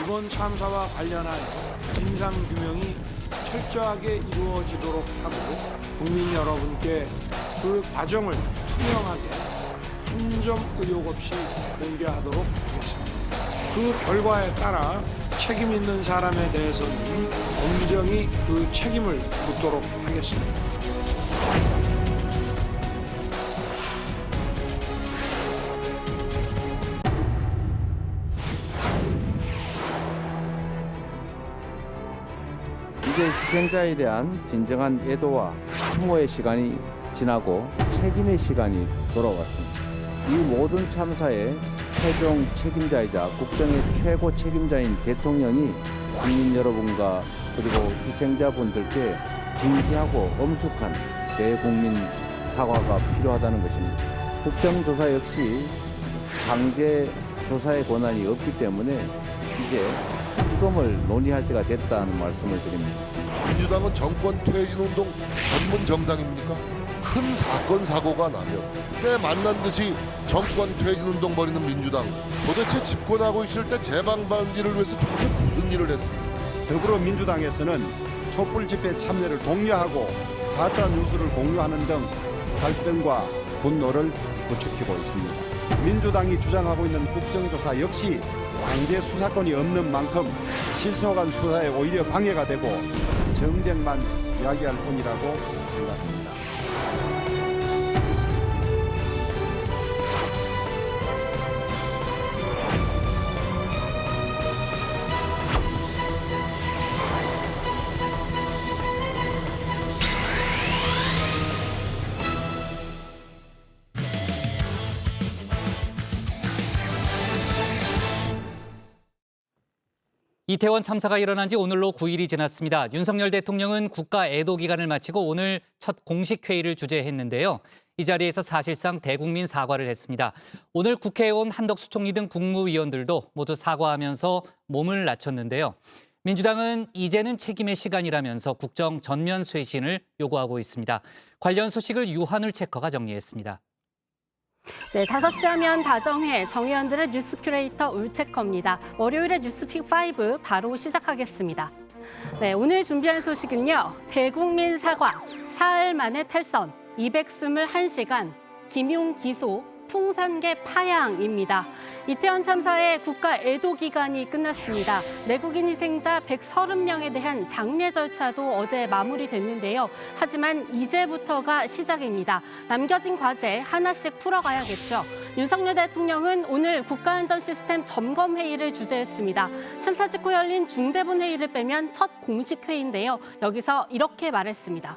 이번 참사와 관련하여 진상규명이 철저하게 이루어지도록 하고 국민 여러분께 그 과정을 투명하게 한 점 의혹 없이 공개하도록 하겠습니다. 그 결과에 따라 책임 있는 사람에 대해서는 엄정히 그 책임을 묻도록 하겠습니다. 이제 희생자에 대한 진정한 애도와 추모의 시간이 지나고 책임의 시간이 돌아왔습니다. 이 모든 참사의 최종 책임자이자 국정의 최고 책임자인 대통령이 국민 여러분과 그리고 희생자분들께 진지하고 엄숙한 대국민 사과가 필요하다는 것입니다. 국정조사 역시 강제 조사의 권한이 없기 때문에 이제 특검을 논의할 때가 됐다는 말씀을 드립니다. 민주당은 정권 퇴진운동 전문 정당입니까? 큰 사건 사고가 나면 때 만난 듯이 정권 퇴진운동 벌이는 민주당, 도대체 집권하고 있을 때 재방방지를 위해서 도대체 무슨 일을 했습니까? 더불어민주당에서는 촛불 집회 참여를 독려하고 가짜 뉴스를 공유하는 등 갈등과 분노를 부추기고 있습니다. 민주당이 주장하고 있는 국정조사 역시 강제 수사권이 없는 만큼 실속한 수사에 오히려 방해가 되고 정쟁만 이야기할 뿐이라고 생각합니다. 이태원 참사가 일어난 지 오늘로 9일이 지났습니다. 윤석열 대통령은 국가 애도 기간을 마치고 오늘 첫 공식 회의를 주재했는데요. 이 자리에서 사실상 대국민 사과를 했습니다. 오늘 국회의원 한덕수 총리 등 국무위원들도 모두 사과하면서 몸을 낮췄는데요. 민주당은 이제는 책임의 시간이라면서 국정 전면 쇄신을 요구하고 있습니다. 관련 소식을 유한울 체커가 정리했습니다. 네, 5시 하면 다정회 정의원들의 뉴스 큐레이터 울체커입니다. 월요일의 뉴스픽5 바로 시작하겠습니다. 네, 오늘 준비한 소식은요. 대국민 사과, 사흘 만에 탈선, 221시간, 김용 기소, 풍산개 파양입니다. 이태원 참사의 국가 애도 기간이 끝났습니다. 내국인 희생자 130명에 대한 장례 절차도 어제 마무리됐는데요. 하지만 이제부터가 시작입니다. 남겨진 과제 하나씩 풀어가야겠죠. 윤석열 대통령은 오늘 국가안전시스템 점검회의를 주재했습니다. 참사 직후 열린 중대본 회의를 빼면 첫 공식 회의인데요. 여기서 이렇게 말했습니다.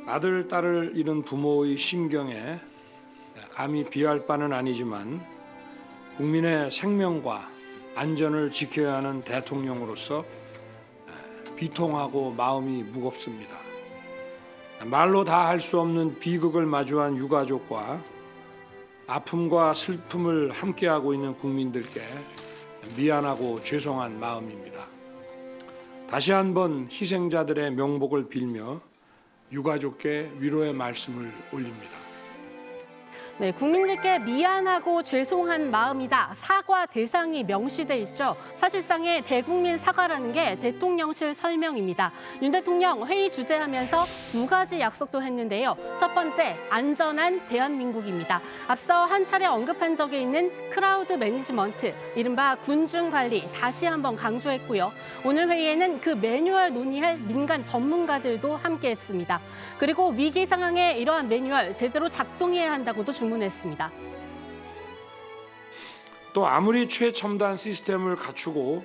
아들, 딸을 잃은 부모의 심경에 감히 비할 바는 아니지만 국민의 생명과 안전을 지켜야 하는 대통령으로서 비통하고 마음이 무겁습니다. 말로 다 할 수 없는 비극을 마주한 유가족과 아픔과 슬픔을 함께하고 있는 국민들께 미안하고 죄송한 마음입니다. 다시 한번 희생자들의 명복을 빌며 유가족께 위로의 말씀을 올립니다. 네, 국민들께 미안하고 죄송한 마음이다. 사과 대상이 명시돼 있죠. 사실상의 대국민 사과라는 게 대통령실 설명입니다. 윤 대통령 회의 주재하면서 2가지 약속도 했는데요. 첫 번째, 안전한 대한민국입니다. 앞서 한 차례 언급한 적이 있는 크라우드 매니지먼트, 이른바 군중 관리 다시 한번 강조했고요. 오늘 회의에는 그 매뉴얼 논의할 민간 전문가들도 함께했습니다. 그리고 위기 상황에 이러한 매뉴얼 제대로 작동해야 한다고도 주문했습니다. 또 아무리 최첨단 시스템을 갖추고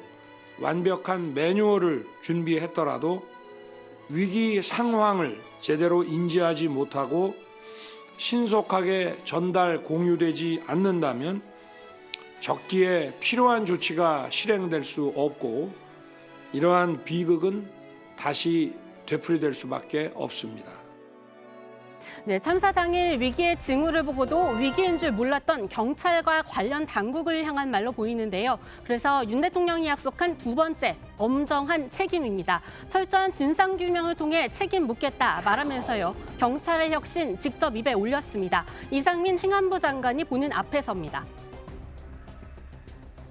완벽한 매뉴얼을 준비했더라도 위기 상황을 제대로 인지하지 못하고 신속하게 전달 공유되지 않는다면 적기에 필요한 조치가 실행될 수 없고 이러한 비극은 다시 되풀이될 수밖에 없습니다. 네, 참사 당일 위기의 징후를 보고도 위기인 줄 몰랐던 경찰과 관련 당국을 향한 말로 보이는데요. 그래서 윤 대통령이 약속한 2번째, 엄정한 책임입니다. 철저한 진상규명을 통해 책임 묻겠다 말하면서요. 경찰의 혁신 직접 입에 올렸습니다. 이상민 행안부 장관이 보는 앞에 섭니다.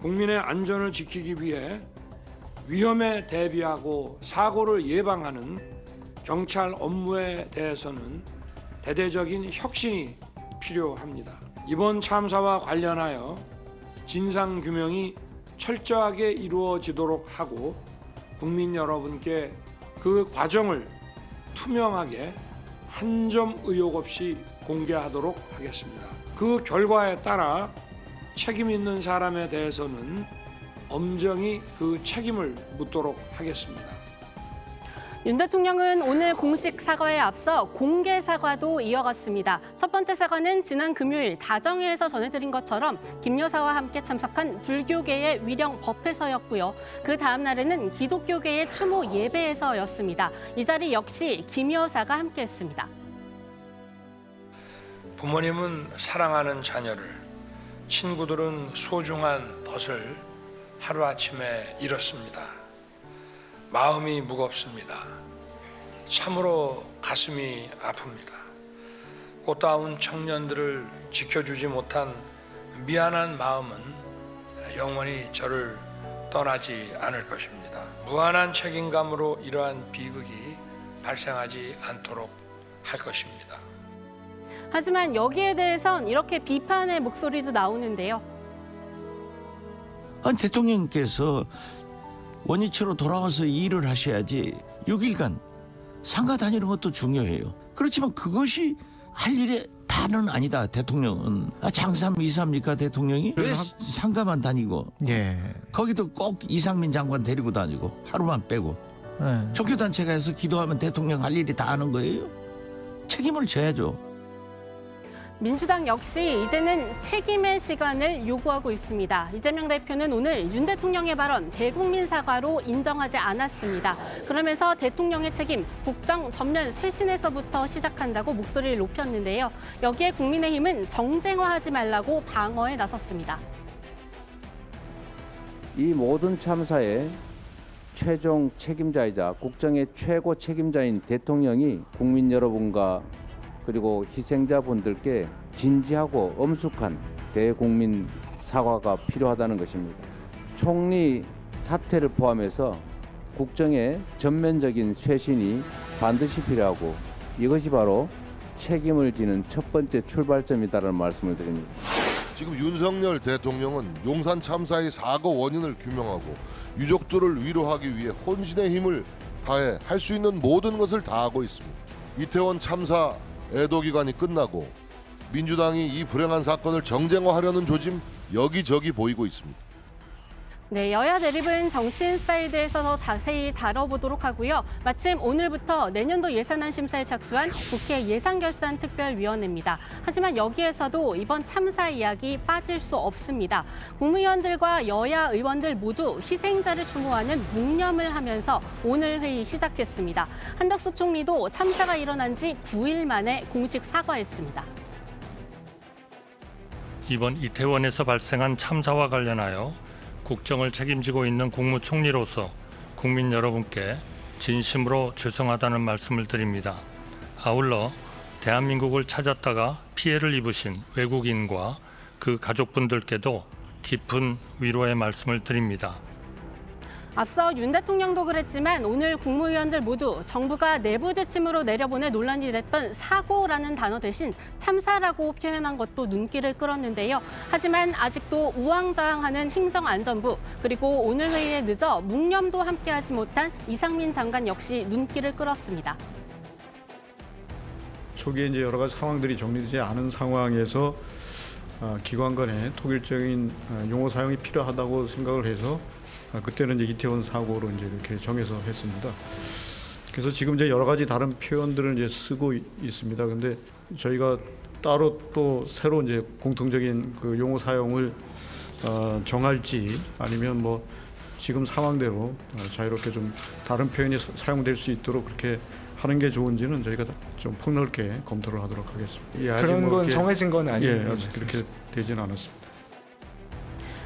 국민의 안전을 지키기 위해 위험에 대비하고 사고를 예방하는 경찰 업무에 대해서는 대대적인 혁신이 필요합니다. 이번 참사와 관련하여 진상규명이 철저하게 이루어지도록 하고 국민 여러분께 그 과정을 투명하게 한 점 의혹 없이 공개하도록 하겠습니다. 그 결과에 따라 책임 있는 사람에 대해서는 엄정히 그 책임을 묻도록 하겠습니다. 윤 대통령은 오늘 공식 사과에 앞서 공개 사과도 이어갔습니다. 첫 번째 사과는 지난 금요일 다정회에서 전해드린 것처럼 김 여사와 함께 참석한 불교계의 위령 법회서였고요. 그 다음 날에는 기독교계의 추모 예배에서였습니다. 이 자리 역시 김 여사가 함께했습니다. 부모님은 사랑하는 자녀를, 친구들은 소중한 벗을 하루아침에 잃었습니다. 마음이 무겁습니다. 참으로 가슴이 아픕니다. 꽃다운 청년들을 지켜주지 못한 미안한 마음은 영원히 저를 떠나지 않을 것입니다. 무한한 책임감으로 이러한 비극이 발생하지 않도록 할 것입니다. 하지만 여기에 대해선 이렇게 비판의 목소리도 나오는데요. 아니, 대통령께서 원위치로 돌아와서 일을 하셔야지 6일간 상가 다니는 것도 중요해요. 그렇지만 그것이 할 일의 다는 아니다. 대통령은 장삼 이사입니까 대통령이? 왜 상가만 다니고 거기도 꼭 이상민 장관 데리고 다니고 하루만 빼고 종교단체가 해서 기도하면 대통령 할 일이 다 하는 거예요? 책임을 져야죠. 민주당 역시 이제는 책임의 시간을 요구하고 있습니다. 이재명 대표는 오늘 윤 대통령의 발언 대국민 사과로 인정하지 않았습니다. 그러면서 대통령의 책임, 국정 전면 쇄신에서부터 시작한다고 목소리를 높였는데요. 여기에 국민의힘은 정쟁화하지 말라고 방어에 나섰습니다. 이 모든 참사의 최종 책임자이자 국정의 최고 책임자인 대통령이 국민 여러분과 그리고 희생자분들께 진지하고 엄숙한 대국민 사과가 필요하다는 것입니다. 총리 사퇴를 포함해서 국정의 전면적인 쇄신이 반드시 필요하고 이것이 바로 책임을 지는 첫 번째 출발점이다라는 말씀을 드립니다. 지금 윤석열 대통령은 용산 참사의 사고 원인을 규명하고 유족들을 위로하기 위해 혼신의 힘을 다해 할 수 있는 모든 것을 다하고 있습니다. 이태원 참사 애도 기간이 끝나고 민주당이 이 불행한 사건을 정쟁화하려는 조짐 여기저기 보이고 있습니다. 네, 여야 대립은 정치인 사이드에서 더 자세히 다뤄보도록 하고요. 마침 오늘부터 내년도 예산안 심사에 착수한 국회 예산결산특별위원회입니다. 하지만 여기에서도 이번 참사 이야기 빠질 수 없습니다. 국무위원들과 여야 의원들 모두 희생자를 추모하는 묵념을 하면서 오늘 회의 시작했습니다. 한덕수 총리도 참사가 일어난 지 9일 만에 공식 사과했습니다. 이번 이태원에서 발생한 참사와 관련하여 국정을 책임지고 있는 국무총리로서 국민 여러분께 진심으로 죄송하다는 말씀을 드립니다. 아울러 대한민국을 찾았다가 피해를 입으신 외국인과 그 가족분들께도 깊은 위로의 말씀을 드립니다. 앞서 윤 대통령도 그랬지만 오늘 국무위원들 모두 정부가 내부 지침으로 내려보내 논란이 됐던 사고라는 단어 대신 참사라고 표현한 것도 눈길을 끌었는데요. 하지만 아직도 우왕좌왕하는 행정안전부 그리고 오늘 회의에 늦어 묵념도 함께하지 못한 이상민 장관 역시 눈길을 끌었습니다. 초기에 이제 여러 가지 상황들이 정리되지 않은 상황에서 기관 간의 통일적인 용어 사용이 필요하다고 생각을 해서 그때는 이제 이태원 사고로 이제 이렇게 정해서 했습니다. 그래서 지금 이제 여러 가지 다른 표현들을 이제 쓰고 있습니다. 근데 저희가 따로 또 새로 이제 공통적인 그 용어 사용을 정할지 아니면 뭐 지금 상황대로 자유롭게 좀 다른 표현이 사용될 수 있도록 그렇게 하는 게 좋은지는 저희가 좀 폭넓게 검토를 하도록 하겠습니다. 그런 건 정해진 건 아니에요. 예, 아직 그렇게 되진 않았습니다.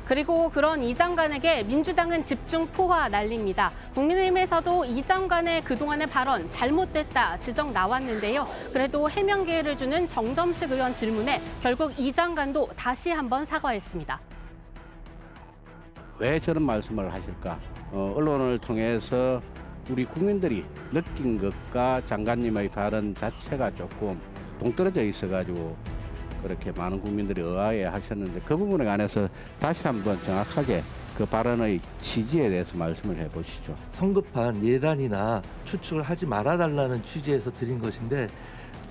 그리고 그런 이 장관에게 민주당은 집중 포화 날립니다. 국민의힘에서도 이 장관의 그동안의 발언 잘못됐다 지적 나왔는데요. 그래도 해명 기회를 주는 정점식 의원 질문에 결국 이 장관도 다시 한번 사과했습니다. 왜 저런 말씀을 하실까? 언론을 통해서 우리 국민들이 느낀 것과 장관님의 발언 자체가 조금 동떨어져 있어가지고 그렇게 많은 국민들이 의아해 하셨는데 그 부분에 관해서 다시 한번 정확하게 그 발언의 취지에 대해서 말씀을 해보시죠. 성급한 예단이나 추측을 하지 말아달라는 취지에서 드린 것인데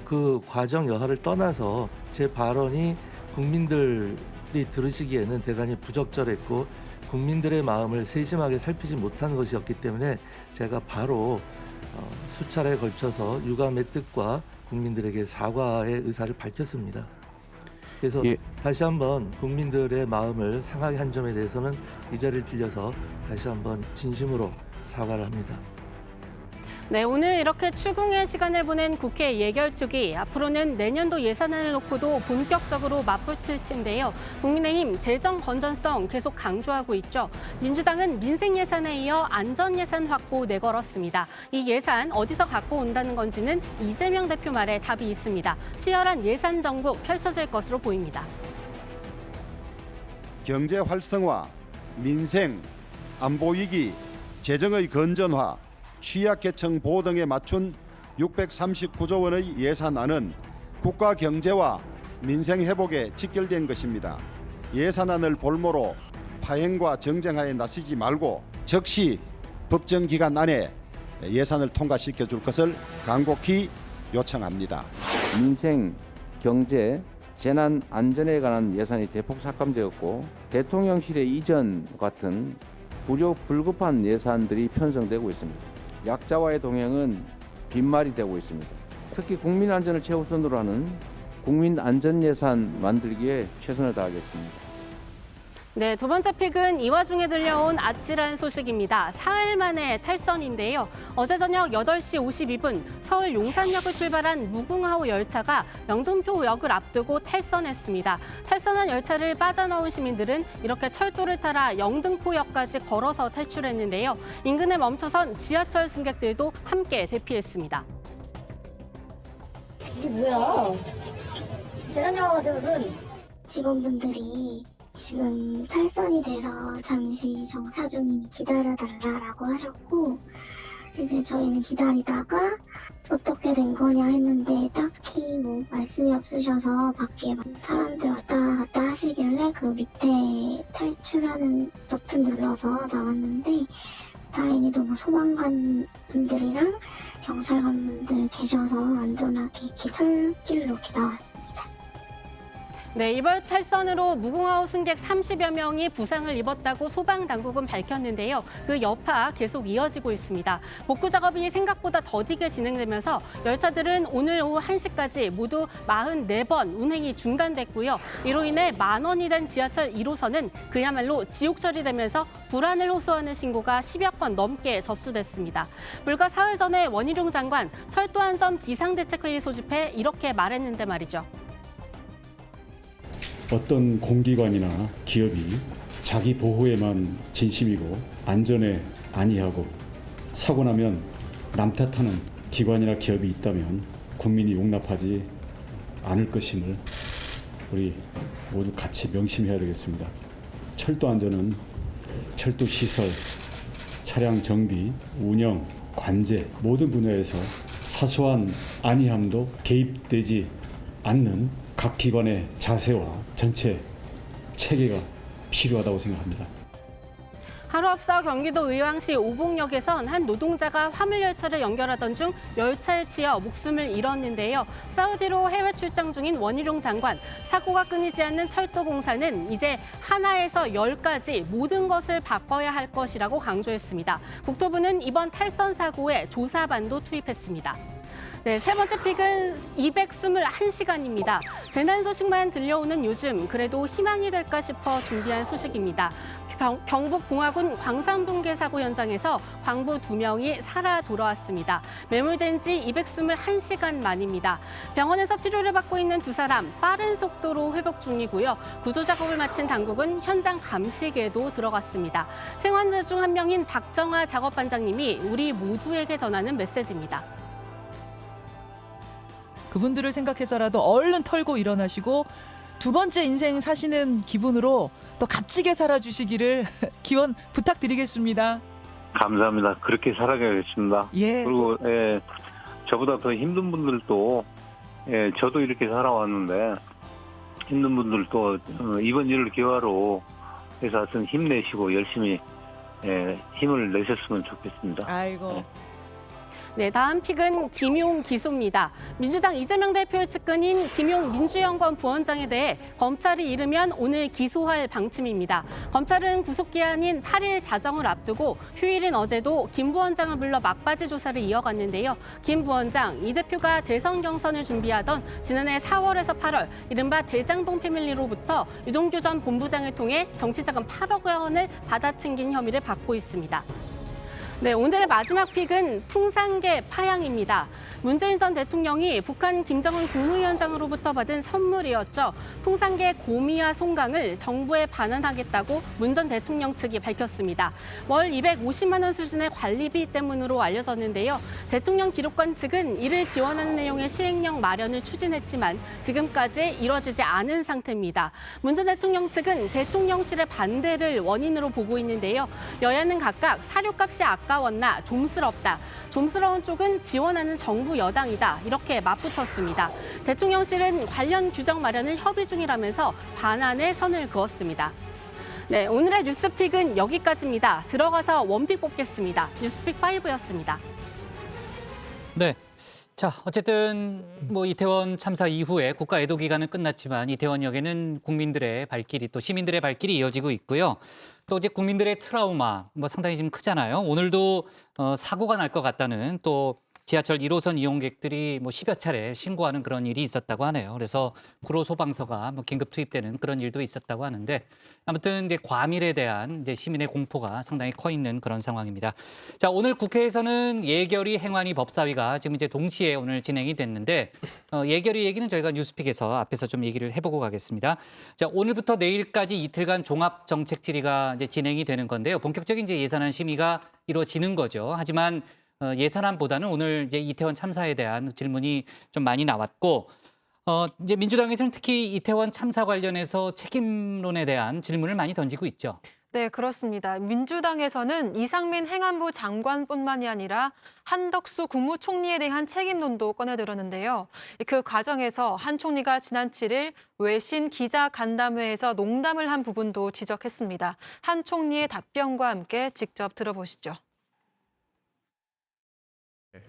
그 과정 여하를 떠나서 제 발언이 국민들이 들으시기에는 대단히 부적절했고 국민들의 마음을 세심하게 살피지 못한 것이었기 때문에 제가 바로 수차례에 걸쳐서 유감의 뜻과 국민들에게 사과의 의사를 밝혔습니다. 그래서 다시 한번 국민들의 마음을 상하게 한 점에 대해서는 이 자리를 빌려서 다시 한번 진심으로 사과를 합니다. 네, 오늘 이렇게 추궁의 시간을 보낸 국회 예결특위 앞으로는 내년도 예산안을 놓고도 본격적으로 맞붙을 텐데요. 국민의힘 재정 건전성 계속 강조하고 있죠. 민주당은 민생 예산에 이어 안전 예산 확보 내걸었습니다. 이 예산 어디서 갖고 온다는 건지는 이재명 대표 말에 답이 있습니다. 치열한 예산 정국 펼쳐질 것으로 보입니다. 경제 활성화, 민생, 안보 위기, 재정의 건전화, 취약계층 보호 등에 맞춘 639조 원의 예산안은 국가 경제와 민생 회복에 직결된 것입니다. 예산안을 볼모로 파행과 정쟁하에 나서지 말고 적시 법정 기간 안에 예산을 통과시켜 줄 것을 간곡히 요청합니다. 민생, 경제, 재난 안전에 관한 예산이 대폭 삭감되었고 대통령실의 이전 같은 불급한 예산들이 편성되고 있습니다. 약자와의 동행은 빈말이 되고 있습니다. 특히 국민 안전을 최우선으로 하는 국민 안전 예산 만들기에 최선을 다하겠습니다. 네, 두 번째 픽은 이 와중에 들려온 아찔한 소식입니다. 사흘 만에 탈선인데요. 어제 저녁 8시 52분 서울 용산역을 출발한 무궁화호 열차가 영등포역을 앞두고 탈선했습니다. 탈선한 열차를 빠져나온 시민들은 이렇게 철도를 따라 영등포역까지 걸어서 탈출했는데요. 인근에 멈춰선 지하철 승객들도 함께 대피했습니다. 이게 뭐야? 지나가거든. 직원분들이 지금 탈선이 돼서 잠시 정차 중이니 기다려달라고 하셨고 이제 저희는 기다리다가 어떻게 된 거냐 했는데 딱히 뭐 말씀이 없으셔서 밖에 사람들 왔다 갔다 하시길래 그 밑에 탈출하는 버튼 눌러서 나왔는데 다행히도 뭐 소방관 분들이랑 경찰관 분들 계셔서 안전하게 이렇게 철길로 이렇게 나왔습니다. 네, 이번 탈선으로 무궁화호 승객 30여 명이 부상을 입었다고 소방당국은 밝혔는데요. 그 여파 계속 이어지고 있습니다. 복구 작업이 생각보다 더디게 진행되면서 열차들은 오늘 오후 1시까지 모두 44번 운행이 중단됐고요. 이로 인해 만원이 된 지하철 1호선은 그야말로 지옥 처리되면서 불안을 호소하는 신고가 10여 건 넘게 접수됐습니다. 불과 사흘 전에 원희룡 장관 철도안전 비상대책회의 소집해 이렇게 말했는데 말이죠. 어떤 공기관이나 기업이 자기 보호에만 진심이고 안전에 안이하고 사고 나면 남 탓하는 기관이나 기업이 있다면 국민이 용납하지 않을 것임을 우리 모두 같이 명심해야 되겠습니다. 철도 안전은 철도 시설, 차량 정비, 운영, 관제 모든 분야에서 사소한 안이함도 개입되지 않는 각 기관의 자세와 전체 체계가 필요하다고 생각합니다. 하루 앞서 경기도 의왕시 오봉역에선 한 노동자가 화물열차를 연결하던 중 열차에 치여 목숨을 잃었는데요. 사우디로 해외 출장 중인 원희룡 장관, 사고가 끊이지 않는 철도 공사는 이제 하나에서 10까지 모든 것을 바꿔야 할 것이라고 강조했습니다. 국토부는 이번 탈선 사고에 조사반도 투입했습니다. 네, 세 번째 픽은 221시간입니다. 재난 소식만 들려오는 요즘 그래도 희망이 될까 싶어 준비한 소식입니다. 경북 봉화군 광산붕괴 사고 현장에서 광부 2명이 살아 돌아왔습니다. 매몰된 지 221시간 만입니다. 병원에서 치료를 받고 있는 2사람 빠른 속도로 회복 중이고요. 구조 작업을 마친 당국은 현장 감식에도 들어갔습니다. 생환자 중 한 명인 박정아 작업반장님이 우리 모두에게 전하는 메시지입니다. 그분들을 생각해서라도 얼른 털고 일어나시고 두 번째 인생 사시는 기분으로 또 값지게 살아주시기를 기원 부탁드리겠습니다. 감사합니다. 그렇게 살아가겠습니다. 예. 그리고 저보다 더 힘든 분들도 저도 이렇게 살아왔는데 힘든 분들도 이번 일을 기회로 해서 하여튼 힘내시고 열심히 힘을 내셨으면 좋겠습니다. 아이고. 네, 다음 픽은 김용 기소입니다. 민주당 이재명 대표의 측근인 김용 민주연구원 부원장에 대해 검찰이 이르면 오늘 기소할 방침입니다. 검찰은 구속기한인 8일 자정을 앞두고 휴일인 어제도 김 부원장을 불러 막바지 조사를 이어갔는데요. 김 부원장, 이 대표가 대선 경선을 준비하던 지난해 4월에서 8월 이른바 대장동 패밀리로부터 유동규 전 본부장을 통해 정치자금 8억 원을 받아 챙긴 혐의를 받고 있습니다. 네, 오늘의 마지막 픽은 풍산개 파양입니다. 문재인 전 대통령이 북한 김정은 국무위원장으로부터 받은 선물이었죠. 풍산개 고미와 송강을 정부에 반환하겠다고 문 전 대통령 측이 밝혔습니다. 월 250만 원 수준의 관리비 때문으로 알려졌는데요. 대통령 기록관 측은 이를 지원하는 내용의 시행령 마련을 추진했지만 지금까지 이뤄지지 않은 상태입니다. 문 전 대통령 측은 대통령실의 반대를 원인으로 보고 있는데요. 여야는 각각 사료값이 아까웠나 좀스럽다. 좀스러운 쪽은 지원하는 정부 여당이다. 이렇게 맞붙었습니다. 대통령실은 관련 규정 마련을 협의 중이라면서 반환에 선을 그었습니다. 네, 오늘의 뉴스픽은 여기까지입니다. 들어가서 원픽 뽑겠습니다. 뉴스픽 5였습니다. 네. 자, 어쨌든 뭐 이태원 참사 이후에 국가 애도 기간은 끝났지만 이태원역에는 국민들의 발길이 또 시민들의 발길이 이어지고 있고요. 또 이제 국민들의 트라우마 뭐 상당히 좀 크잖아요. 오늘도 사고가 날 것 같다는 또 지하철 1호선 이용객들이 뭐 10여 차례 신고하는 그런 일이 있었다고 하네요. 그래서 구로 소방서가 뭐 긴급 투입되는 그런 일도 있었다고 하는데 아무튼 이제 과밀에 대한 이제 시민의 공포가 상당히 커 있는 그런 상황입니다. 자, 오늘 국회에서는 예결위 행안위 법사위가 지금 이제 동시에 오늘 진행이 됐는데 예결위 얘기는 저희가 뉴스픽에서 앞에서 좀 얘기를 해보고 가겠습니다. 자, 오늘부터 내일까지 이틀간 종합 정책 질의가 이제 진행이 되는 건데요. 본격적인 이제 예산안 심의가 이루어지는 거죠. 하지만 예산안보다는 오늘 이제 이태원 참사에 대한 질문이 좀 많이 나왔고, 이제 민주당에서는 특히 이태원 참사 관련해서 책임론에 대한 질문을 많이 던지고 있죠. 네, 그렇습니다. 민주당에서는 이상민 행안부 장관뿐만이 아니라 한덕수 국무총리에 대한 책임론도 꺼내들었는데요. 그 과정에서 한 총리가 지난 7일 외신 기자 간담회에서 농담을 한 부분도 지적했습니다. 한 총리의 답변과 함께 직접 들어보시죠.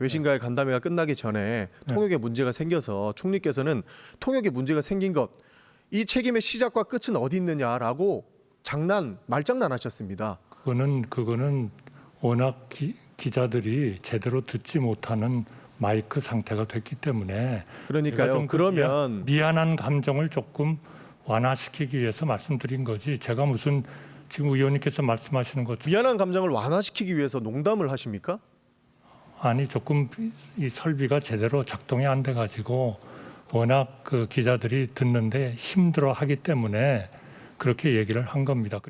외신과의 간담회가 끝나기 전에 통역에 문제가 생겨서 총리께서는 통역에 문제가 생긴 것, 이 책임의 시작과 끝은 어디 있느냐라고 말장난하셨습니다. 그거는 워낙 기자들이 제대로 듣지 못하는 마이크 상태가 됐기 때문에 그러니까요. 그러면 미안한 감정을 조금 완화시키기 위해서 말씀드린 거지. 제가 무슨 지금 의원님께서 말씀하시는 것처럼 미안한 감정을 완화시키기 위해서 농담을 하십니까? 아니 조금 이 설비가 제대로 작동이 안 돼 가지고 워낙 그 기자들이 듣는데 힘들어하기 때문에 그렇게 얘기를 한 겁니다.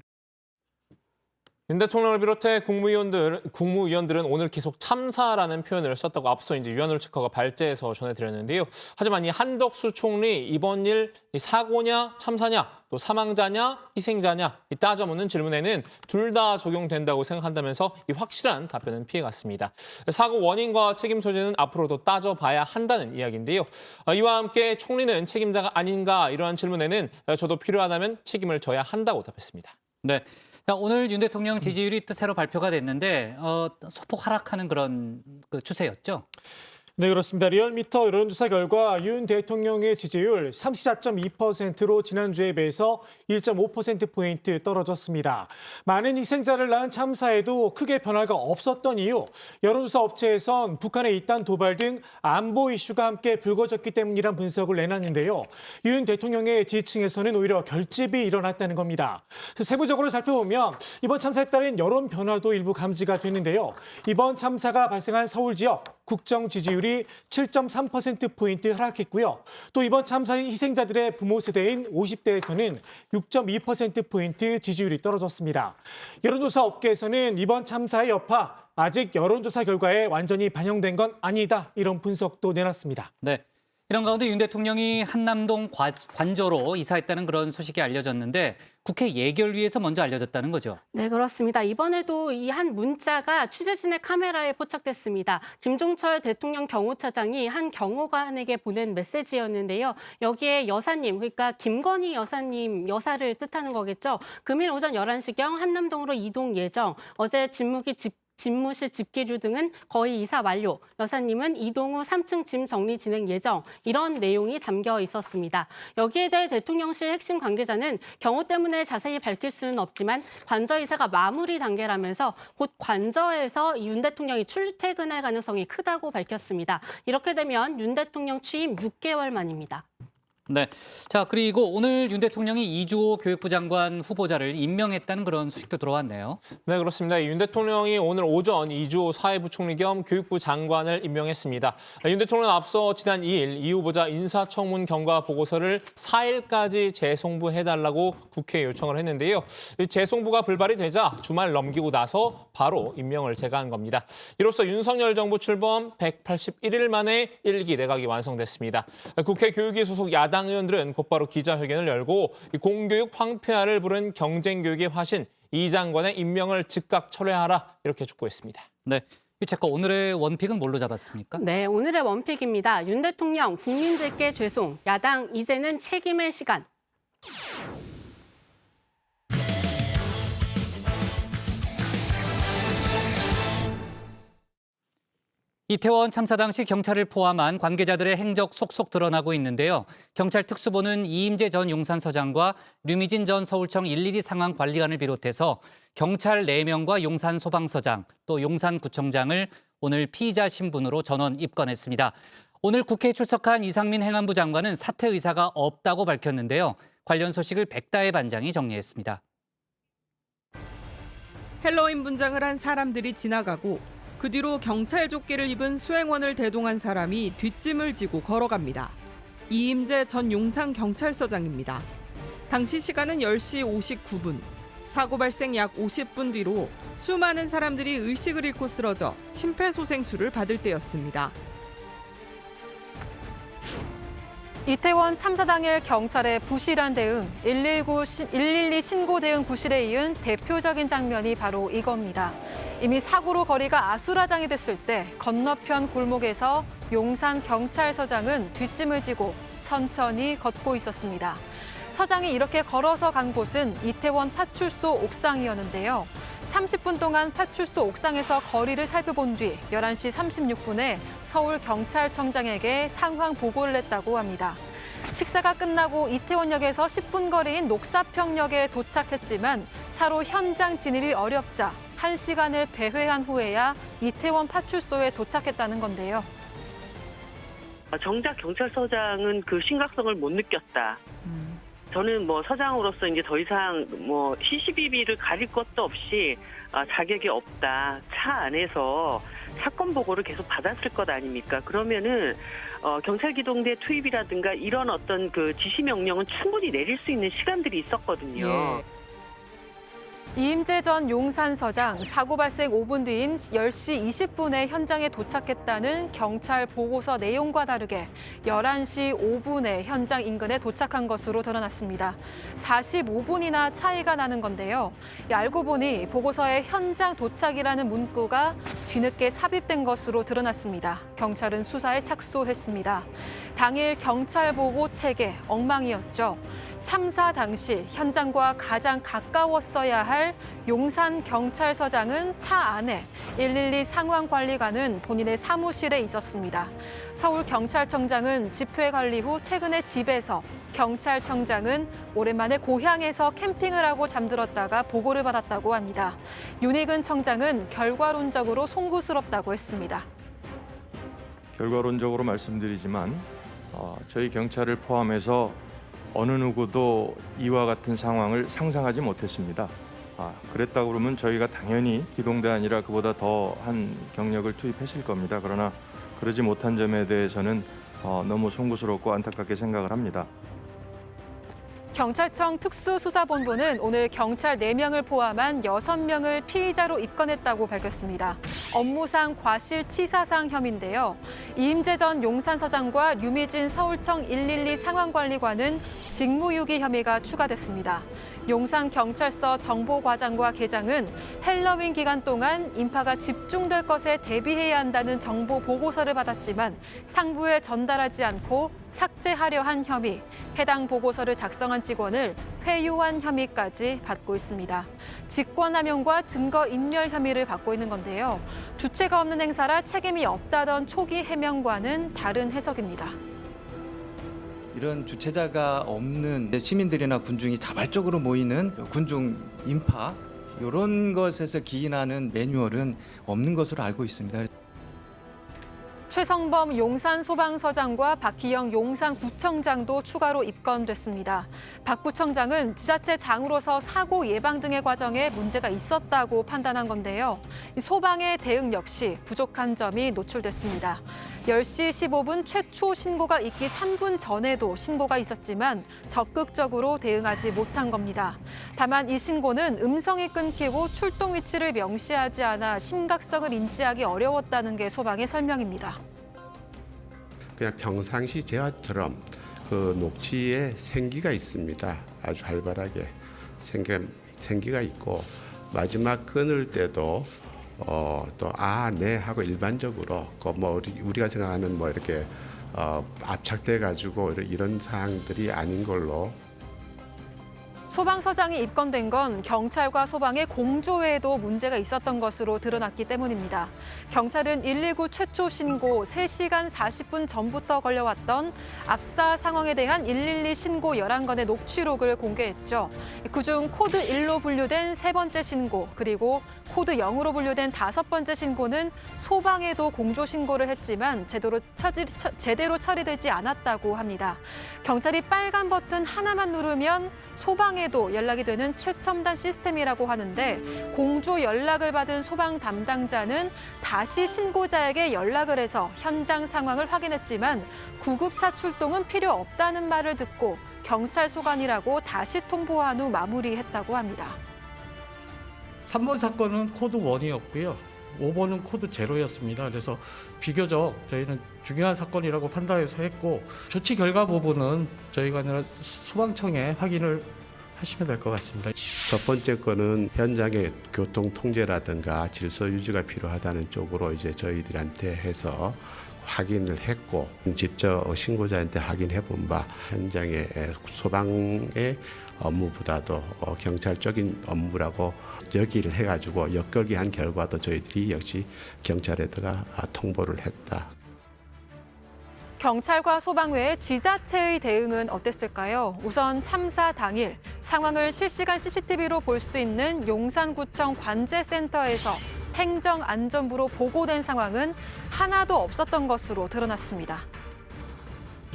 윤 대통령을 비롯해 국무위원들은 오늘 계속 참사라는 표현을 썼다고 앞서 이제 유한열 측허가 발제해서 전해드렸는데요. 하지만 이 한덕수 총리 이번 일 사고냐 참사냐 또 사망자냐 희생자냐 이 따져묻는 질문에는 둘 다 적용된다고 생각한다면서 이 확실한 답변은 피해갔습니다. 사고 원인과 책임 소재는 앞으로도 따져봐야 한다는 이야기인데요. 이와 함께 총리는 책임자가 아닌가 이러한 질문에는 저도 필요하다면 책임을 져야 한다고 답했습니다. 네. 오늘 윤 대통령 지지율이 또 새로 발표가 됐는데 소폭 하락하는 그런 그 추세였죠. 네, 그렇습니다. 리얼미터 여론조사 결과 윤 대통령의 지지율 34.2%로 지난주에 비해서 1.5%포인트 떨어졌습니다. 많은 희생자를 낳은 참사에도 크게 변화가 없었던 이유, 여론조사 업체에선 북한의 이딴 도발 등 안보 이슈가 함께 불거졌기 때문이란 분석을 내놨는데요. 윤 대통령의 지지층에서는 오히려 결집이 일어났다는 겁니다. 세부적으로 살펴보면 이번 참사에 따른 여론 변화도 일부 감지가 됐는데요. 이번 참사가 발생한 서울 지역 국정 지지율이 7.3%포인트 하락했고요. 또 이번 참사 희생자들의 부모 세대인 50대에서는 6.2%포인트 지지율이 떨어졌습니다. 여론조사 업계에서는 이번 참사의 여파, 아직 여론조사 결과에 완전히 반영된 건 아니다. 이런 분석도 내놨습니다. 네. 이런 가운데 윤 대통령이 한남동 관저로 이사했다는 그런 소식이 알려졌는데 국회 예결위에서 먼저 알려졌다는 거죠. 네, 그렇습니다. 이번에도 이 한 문자가 취재진의 카메라에 포착됐습니다. 김종철 대통령 경호처장이 한 경호관에게 보낸 메시지였는데요. 여기에 여사님, 그러니까 김건희 여사님 여사를 뜻하는 거겠죠. 금일 오전 11시경 한남동으로 이동 예정. 어제 집무실 집기류 등은 거의 이사 완료. 여사님은 이동 후 3층 짐 정리 진행 예정. 이런 내용이 담겨 있었습니다. 여기에 대해 대통령실 핵심 관계자는 경호 때문에 자세히 밝힐 수는 없지만 관저 이사가 마무리 단계라면서 곧 관저에서 윤 대통령이 출퇴근할 가능성이 크다고 밝혔습니다. 이렇게 되면 윤 대통령 취임 6개월 만입니다. 네. 자, 그리고 오늘 윤 대통령이 이주호 교육부 장관 후보자를 임명했다는 그런 소식도 들어왔네요. 네, 그렇습니다. 윤 대통령이 오늘 오전 이주호 사회부총리 겸 교육부 장관을 임명했습니다. 윤 대통령은 앞서 지난 2일 이 후보자 인사청문 경과 보고서를 4일까지 재송부해달라고 국회에 요청을 했는데요. 재송부가 불발이 되자 주말 넘기고 나서 바로 임명을 제거한 겁니다. 이로써 윤석열 정부 출범 181일 만에 1기 내각이 완성됐습니다. 국회 교육위 소속 야당 의원들은 곧바로 기자회견을 열고 공교육 황폐화를 부른 경쟁교육의 화신 이 장관의 임명을 즉각 철회하라 이렇게 촉구했습니다. 네. 유채커 오늘의 원픽은 뭘로 잡았습니까? 네, 오늘의 원픽입니다. 윤 대통령 국민들께 죄송, 야당 이제는 책임의 시간. 이태원 참사 당시 경찰을 포함한 관계자들의 행적 속속 드러나고 있는데요. 경찰 특수본은 이임재 전 용산서장과 류미진 전 서울청 112 상황관리관을 비롯해서 경찰 4명과 용산 소방서장 또 용산구청장을 오늘 피의자 신분으로 전원 입건했습니다. 오늘 국회에 출석한 이상민 행안부 장관은 사퇴 의사가 없다고 밝혔는데요. 관련 소식을 백다혜 반장이 정리했습니다. 헬로윈 분장을 한 사람들이 지나가고 그 뒤로 경찰 조끼를 입은 수행원을 대동한 사람이 뒷짐을 지고 걸어갑니다. 이임재 전 용산경찰서장입니다. 당시 시간은 10시 59분. 사고 발생 약 50분 뒤로 수많은 사람들이 의식을 잃고 쓰러져 심폐소생술을 받을 때였습니다. 이태원 참사 당일 경찰의 부실한 대응, 112 신고 대응 부실에 이은 대표적인 장면이 바로 이겁니다. 이미 사고로 거리가 아수라장이 됐을 때 건너편 골목에서 용산 경찰서장은 뒷짐을 지고 천천히 걷고 있었습니다. 서장이 이렇게 걸어서 간 곳은 이태원 파출소 옥상이었는데요. 30분 동안 파출소 옥상에서 거리를 살펴본 뒤 11시 36분에 서울경찰청장에게 상황 보고를 했다고 합니다. 식사가 끝나고 이태원역에서 10분 거리인 녹사평역에 도착했지만 차로 현장 진입이 어렵자 1시간을 배회한 후에야 이태원 파출소에 도착했다는 건데요. 정작 경찰서장은 그 심각성을 못 느꼈다. 저는 서장으로서 이제 더 이상 시시비비를 가릴 것도 없이 자격이 없다. 차 안에서 사건 보고를 계속 받았을 것 아닙니까? 그러면은 경찰기동대 투입이라든가 이런 어떤 그 지시 명령은 충분히 내릴 수 있는 시간들이 있었거든요. 예. 이임재 전 용산서장 사고 발생 5분 뒤인 10시 20분에 현장에 도착했다는 경찰 보고서 내용과 다르게 11시 5분에 현장 인근에 도착한 것으로 드러났습니다. 45분이나 차이가 나는 건데요. 알고 보니 보고서에 현장 도착이라는 문구가 뒤늦게 삽입된 것으로 드러났습니다. 경찰은 수사에 착수했습니다. 당일 경찰 보고 체계 엉망이었죠. 참사 당시 현장과 가장 가까웠어야 할 용산경찰서장은 차 안에 112 상황관리관은 본인의 사무실에 있었습니다. 서울경찰청장은 집회 관리 후 퇴근해 집에서, 경찰청장은 오랜만에 고향에서 캠핑을 하고 잠들었다가 보고를 받았다고 합니다. 윤희근 청장은 결과론적으로 송구스럽다고 했습니다. 결과론적으로 말씀드리지만 저희 경찰을 포함해서 어느 누구도 이와 같은 상황을 상상하지 못했습니다. 그랬다고 그러면 저희가 당연히 기동대 아니라 그보다 더한 경력을 투입했을 겁니다. 그러나 그러지 못한 점에 대해서는 너무 송구스럽고 안타깝게 생각을 합니다. 경찰청 특수수사본부는 오늘 경찰 4명을 포함한 6명을 피의자로 입건했다고 밝혔습니다. 업무상 과실치사상 혐의인데요. 이임재 전 용산서장과 류미진 서울청 112 상황관리관은 직무유기 혐의가 추가됐습니다. 용산경찰서 정보과장과 계장은 헬로윈 기간 동안 인파가 집중될 것에 대비해야 한다는 정보 보고서를 받았지만 상부에 전달하지 않고 삭제하려 한 혐의, 해당 보고서를 작성한 직원을 회유한 혐의까지 받고 있습니다. 직권남용과 증거인멸 혐의를 받고 있는 건데요. 주체가 없는 행사라 책임이 없다던 초기 해명과는 다른 해석입니다. 이런 주체자가 없는 시민들이나 군중이 자발적으로 모이는 군중 인파 이런 것에서 기인하는 매뉴얼은 없는 것으로 알고 있습니다. 최성범 용산소방서장과 박희영 용산구청장도 추가로 입건됐습니다. 박 구청장은 지자체 장으로서 사고 예방 등의 과정에 문제가 있었다고 판단한 건데요. 소방의 대응 역시 부족한 점이 노출됐습니다. 10시 15분 최초 신고가 있기 3분 전에도 신고가 있었지만 적극적으로 대응하지 못한 겁니다. 다만 이 신고는 음성이 끊기고 출동 위치를 명시하지 않아 심각성을 인지하기 어려웠다는 게 소방의 설명입니다. 그냥 평상시 대화처럼 그 녹취에 생기가 있습니다. 아주 활발하게 생기가 있고 마지막 끊을 때도 또 네 하고 일반적으로 뭐 우리가 생각하는 뭐 이렇게 압착돼 가지고 이런 사항들이 아닌 걸로. 소방서장이 입건된 건 경찰과 소방의 공조에도 문제가 있었던 것으로 드러났기 때문입니다. 경찰은 119 최초 신고 3시간 40분 전부터 걸려왔던 압사 상황에 대한 112 신고 11건의 녹취록을 공개했죠. 그중 코드 1로 분류된 3번째 신고, 그리고 코드 0으로 분류된 5번째 신고는 소방에도 공조 신고를 했지만 제대로 처리되지 않았다고 합니다. 경찰이 빨간 버튼 하나만 누르면 소방에도 연락이 되는 최첨단 시스템이라고 하는데 공조 연락을 받은 소방 담당자는 다시 신고자에게 연락을 해서 현장 상황을 확인했지만 구급차 출동은 필요 없다는 말을 듣고 경찰 소관이라고 다시 통보한 후 마무리했다고 합니다. 3번 사건은 코드 1이었고요. 5번은 코드 0였습니다. 그래서 비교적 저희는 중요한 사건이라고 판단해서 했고 조치 결과 부분은 저희가 아니라 소방청에 확인을 하시면 될 것 같습니다. 첫 번째 거는 현장의 교통 통제라든가 질서 유지가 필요하다는 쪽으로 이제 저희들한테 해서 확인을 했고 직접 신고자한테 확인해 본 바 현장의 소방의 업무보다도 경찰적인 업무라고 여기를 해가지고 엮걸기 한 결과도 저희들이 역시 경찰에다가 통보를 했다. 경찰과 소방 외에 지자체의 대응은 어땠을까요? 우선 참사 당일 상황을 실시간 CCTV로 볼 수 있는 용산구청 관제센터에서 행정안전부로 보고된 상황은 하나도 없었던 것으로 드러났습니다.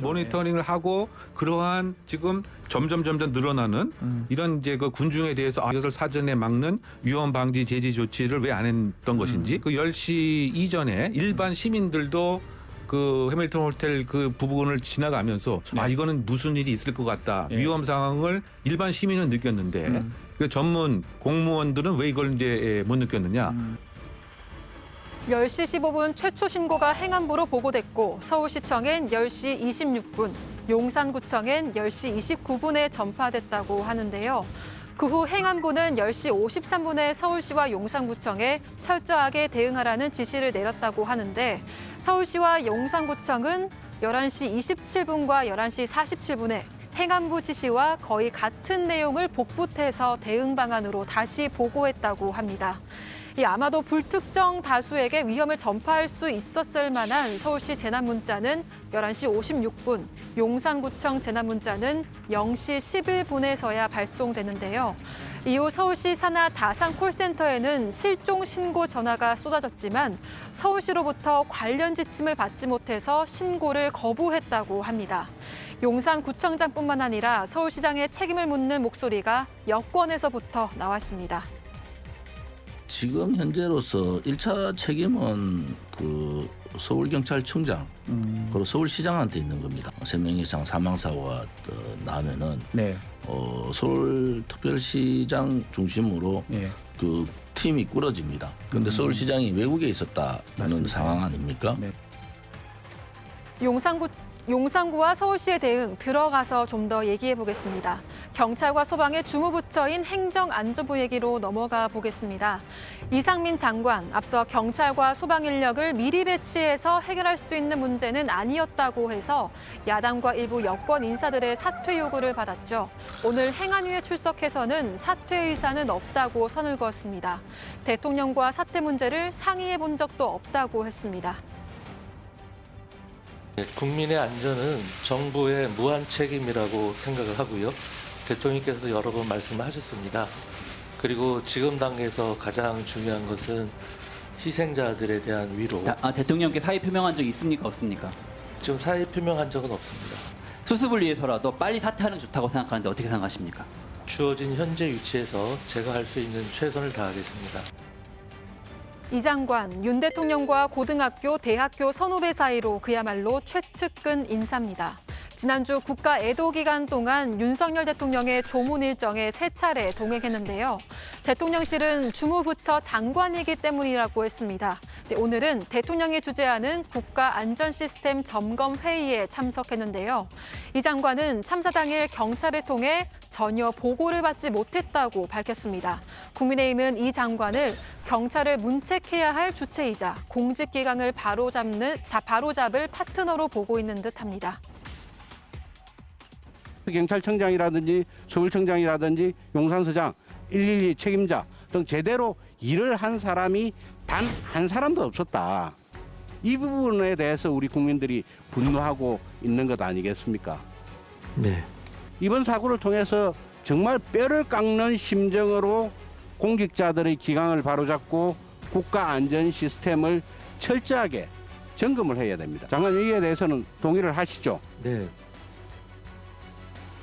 모니터링을 하고 그러한 지금 점점 늘어나는 이런 이제 그 군중에 대해서 이것을 사전에 막는 위험 방지 제지 조치를 왜 안 했던 것인지 그 10시 이전에 일반 시민들도 그 해밀턴 호텔 그 부분을 지나가면서 이거는 무슨 일이 있을 것 같다. 위험 상황을 일반 시민은 느꼈는데 그 전문 공무원들은 왜 이걸 이제 못 느꼈느냐. 10시 15분 최초 신고가 행안부로 보고됐고 서울시청엔 10시 26분, 용산구청엔 10시 29분에 전파됐다고 하는데요. 그 후 행안부는 10시 53분에 서울시와 용산구청에 철저하게 대응하라는 지시를 내렸다고 하는데 서울시와 용산구청은 11시 27분과 11시 47분에 행안부 지시와 거의 같은 내용을 복붙해서 대응 방안으로 다시 보고했다고 합니다. 아마도 불특정 다수에게 위험을 전파할 수 있었을 만한 서울시 재난문자는 11시 56분, 용산구청 재난문자는 0시 11분에서야 발송되는데요. 이후 서울시 산하 다산 콜센터에는 실종 신고 전화가 쏟아졌지만 서울시로부터 관련 지침을 받지 못해서 신고를 거부했다고 합니다. 용산구청장뿐만 아니라 서울시장의 책임을 묻는 목소리가 여권에서부터 나왔습니다. 지금 현재로서 1차 책임은 그 서울경찰청장 그리고 서울시장한테 있는 겁니다. 3명 이상 사망사고가 나면은 서울특별시장 중심으로 그 팀이 꾸려집니다. 그런데 서울시장이 외국에 있었다는 맞습니다. 상황 아닙니까? 용산구와 서울시의 대응 들어가서 좀 더 얘기해 보겠습니다. 경찰과 소방의 주무부처인 행정안전부 얘기로 넘어가 보겠습니다. 이상민 장관, 앞서 경찰과 소방 인력을 미리 배치해서 해결할 수 있는 문제는 아니었다고 해서 야당과 일부 여권 인사들의 사퇴 요구를 받았죠. 오늘 행안위에 출석해서는 사퇴 의사는 없다고 선을 그었습니다. 대통령과 사퇴 문제를 상의해 본 적도 없다고 했습니다. 국민의 안전은 정부의 무한 책임이라고 생각을 하고요. 대통령께서도 여러 번 말씀을 하셨습니다. 그리고 지금 단계에서 가장 중요한 것은 희생자들에 대한 위로. 대통령께 사의 표명한 적이 있습니까? 없습니까? 지금 사의 표명한 적은 없습니다. 수습을 위해서라도 빨리 사퇴하는 게 좋다고 생각하는데 어떻게 생각하십니까? 주어진 현재 위치에서 제가 할 수 있는 최선을 다하겠습니다. 이 장관, 윤 대통령과 고등학교, 대학교 선후배 사이로 그야말로 최측근 인사입니다. 지난주 국가 애도 기간 동안 윤석열 대통령의 조문 일정에 3차례 동행했는데요. 대통령실은 주무부처 장관이기 때문이라고 했습니다. 오늘은 대통령이 주재하는 국가안전시스템 점검 회의에 참석했는데요. 이 장관은 참사 당일 경찰을 통해 전혀 보고를 받지 못했다고 밝혔습니다. 국민의힘은 이 장관을 경찰을 문책해야 할 주체이자 공직기강을 바로잡을 파트너로 보고 있는 듯합니다. 경찰청장이라든지 서울청장이라든지 용산서장, 112 책임자 등 제대로 일을 한 사람이 단 한 사람도 없었다. 이 부분에 대해서 우리 국민들이 분노하고 있는 것 아니겠습니까? 네. 이번 사고를 통해서 정말 뼈를 깎는 심정으로 공직자들의 기강을 바로잡고 국가 안전 시스템을 철저하게 점검을 해야 됩니다. 장관 여기에 대해서는 동의를 하시죠? 네.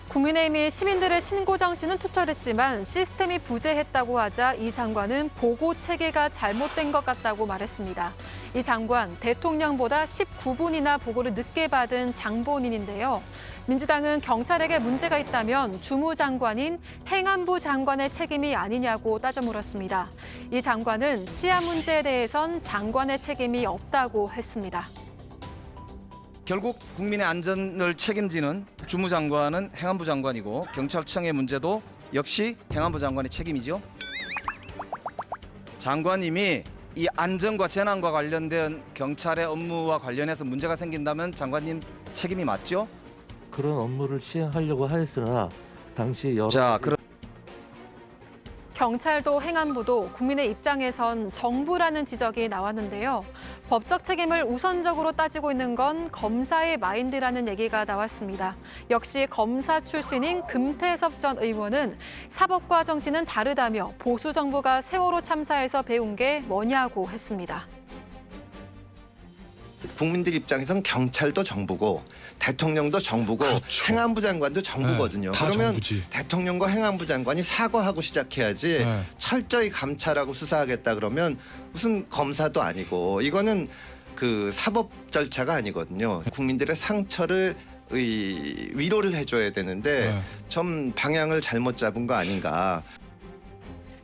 국민의힘이 시민들의 신고 정신은 투철했지만 시스템이 부재했다고 하자 이 장관은 보고 체계가 잘못된 것 같다고 말했습니다. 이 장관, 대통령보다 19분이나 보고를 늦게 받은 장본인인데요. 민주당은 경찰에게 문제가 있다면 주무장관인 행안부 장관의 책임이 아니냐고 따져 물었습니다. 이 장관은 치안 문제에 대해선 장관의 책임이 없다고 했습니다. 결국 국민의 안전을 책임지는 주무장관은 행안부 장관이고 경찰청의 문제도 역시 행안부 장관의 책임이죠. 장관님이 이 안전과 재난과 관련된 경찰의 업무와 관련해서 문제가 생긴다면 장관님 책임이 맞죠? 그런 업무를 시행하려고 하였으나 당시 여러 경찰도 행안부도 국민의 입장에선 정부라는 지적이 나왔는데요. 법적 책임을 우선적으로 따지고 있는 건 검사의 마인드라는 얘기가 나왔습니다. 역시 검사 출신인 금태섭 전 의원은 사법과 정치는 다르다며 보수 정부가 세월호 참사에서 배운 게 뭐냐고 했습니다. 국민들 입장에선 경찰도 정부고 대통령도 정부고 행안부 장관도 정부거든요. 다 그러면 정부지. 대통령과 행안부 장관이 사과하고 시작해야지 철저히 감찰하고 수사하겠다 그러면 무슨 검사도 아니고 이거는 그 사법 절차가 아니거든요. 국민들의 상처를 위로를 해줘야 되는데 좀 방향을 잘못 잡은 거 아닌가.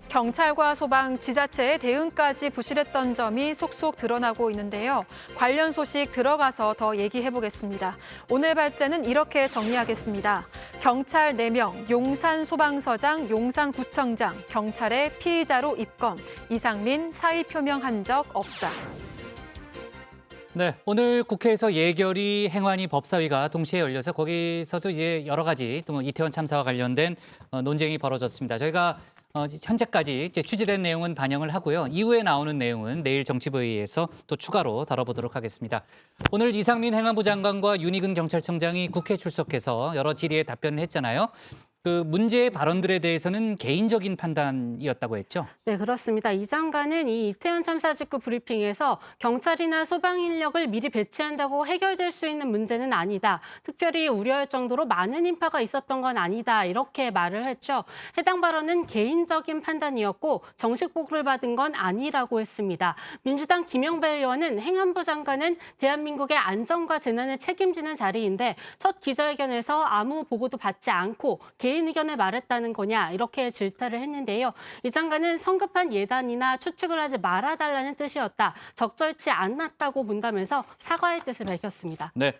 경찰과 소방, 지자체의 대응까지 부실했던 점이 속속 드러나고 있는데요. 관련 소식 들어가서 더 얘기해 보겠습니다. 오늘 발제는 이렇게 정리하겠습니다. 경찰 4명, 용산소방서장, 용산구청장, 경찰의 피의자로 입건. 이상민 사의 표명한 적 없다. 네, 오늘 국회에서 예결위, 행안위, 법사위가 동시에 열려서 거기서도 이제 여러 가지 또 이태원 참사와 관련된 논쟁이 벌어졌습니다. 저희가 현재까지 이제 취재된 내용은 반영을 하고요. 이후에 나오는 내용은 내일 정치부회의에서 또 추가로 다뤄보도록 하겠습니다. 오늘 이상민 행안부 장관과 윤희근 경찰청장이 국회 출석해서 여러 질의에 답변을 했잖아요. 그 문제의 발언들에 대해서는 개인적인 판단이었다고 했죠. 네, 그렇습니다. 이 장관은 이 이태원 참사 직후 브리핑에서 경찰이나 소방 인력을 미리 배치한다고 해결될 수 있는 문제는 아니다. 특별히 우려할 정도로 많은 인파가 있었던 건 아니다. 이렇게 말을 했죠. 해당 발언은 개인적인 판단이었고 정식 보고를 받은 건 아니라고 했습니다. 민주당 김영배 의원은 행안부 장관은 대한민국의 안전과 재난을 책임지는 자리인데 첫 기자회견에서 아무 보고도 받지 않고 개인 의견을 말했다는 거냐 이렇게 질타를 했는데요. 이 장관은 성급한 예단이나 추측을 하지 말아달라는 뜻이었다. 적절치 않았다고 본다면서 사과의 뜻을 밝혔습니다. 네.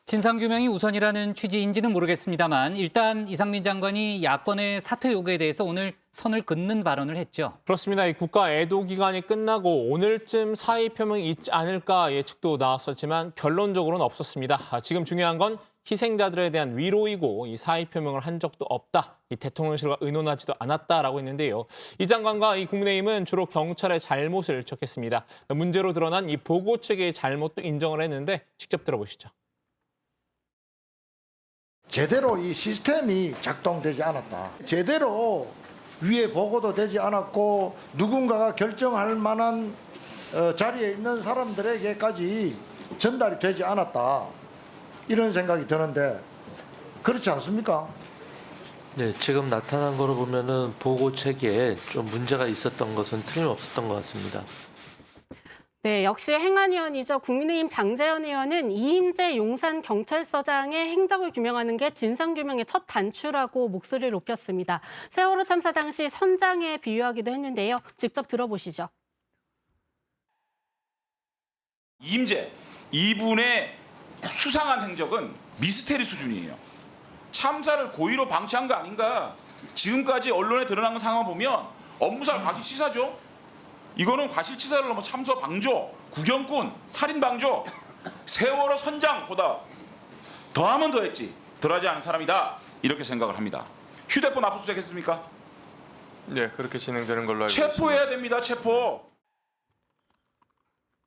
진상규명이 우선이라는 취지인지는 모르겠습니다만 일단 이상민 장관이 야권의 사퇴 요구에 대해서 오늘 선을 긋는 발언을 했죠. 그렇습니다. 이 국가 애도 기간이 끝나고 오늘쯤 사의 표명이 있지 않을까 예측도 나왔었지만 결론적으로는 없었습니다. 지금 중요한 건 희생자들에 대한 위로이고 이 사의 표명을 한 적도 없다. 이 대통령실과 의논하지도 않았다라고 했는데요. 이 장관과 이 국민의힘은 주로 경찰의 잘못을 지적했습니다. 문제로 드러난 이 보고 체계의 잘못도 인정을 했는데 직접 들어보시죠. 제대로 이 시스템이 작동되지 않았다. 제대로 위에 보고도 되지 않았고 누군가가 결정할 만한 자리에 있는 사람들에게까지 전달이 되지 않았다. 이런 생각이 드는데 그렇지 않습니까? 네, 지금 나타난 거로 보면은 보고 체계에 좀 문제가 있었던 것은 틀림없었던 것 같습니다. 네, 역시 행안위원이죠. 국민의힘 장재현 의원은 이임재 용산경찰서장의 행적을 규명하는 게 진상규명의 첫 단추라고 목소리를 높였습니다. 세월호 참사 당시 선장에 비유하기도 했는데요. 직접 들어보시죠. 이임재 이분의 수상한 행적은 미스테리 수준이에요. 참사를 고의로 방치한 거 아닌가. 지금까지 언론에 드러난 상황 보면 업무상 과실치사죠. 이거는 과실치사를 넘어 참사 방조, 구경꾼, 살인 방조, 세월호 선장보다 더하면 더했지 덜하지 않은 사람이다. 이렇게 생각을 합니다. 휴대폰 압수수색했습니까? 네, 그렇게 진행되는 걸로 알고 있습니다. 체포해야 됩니다. 체포.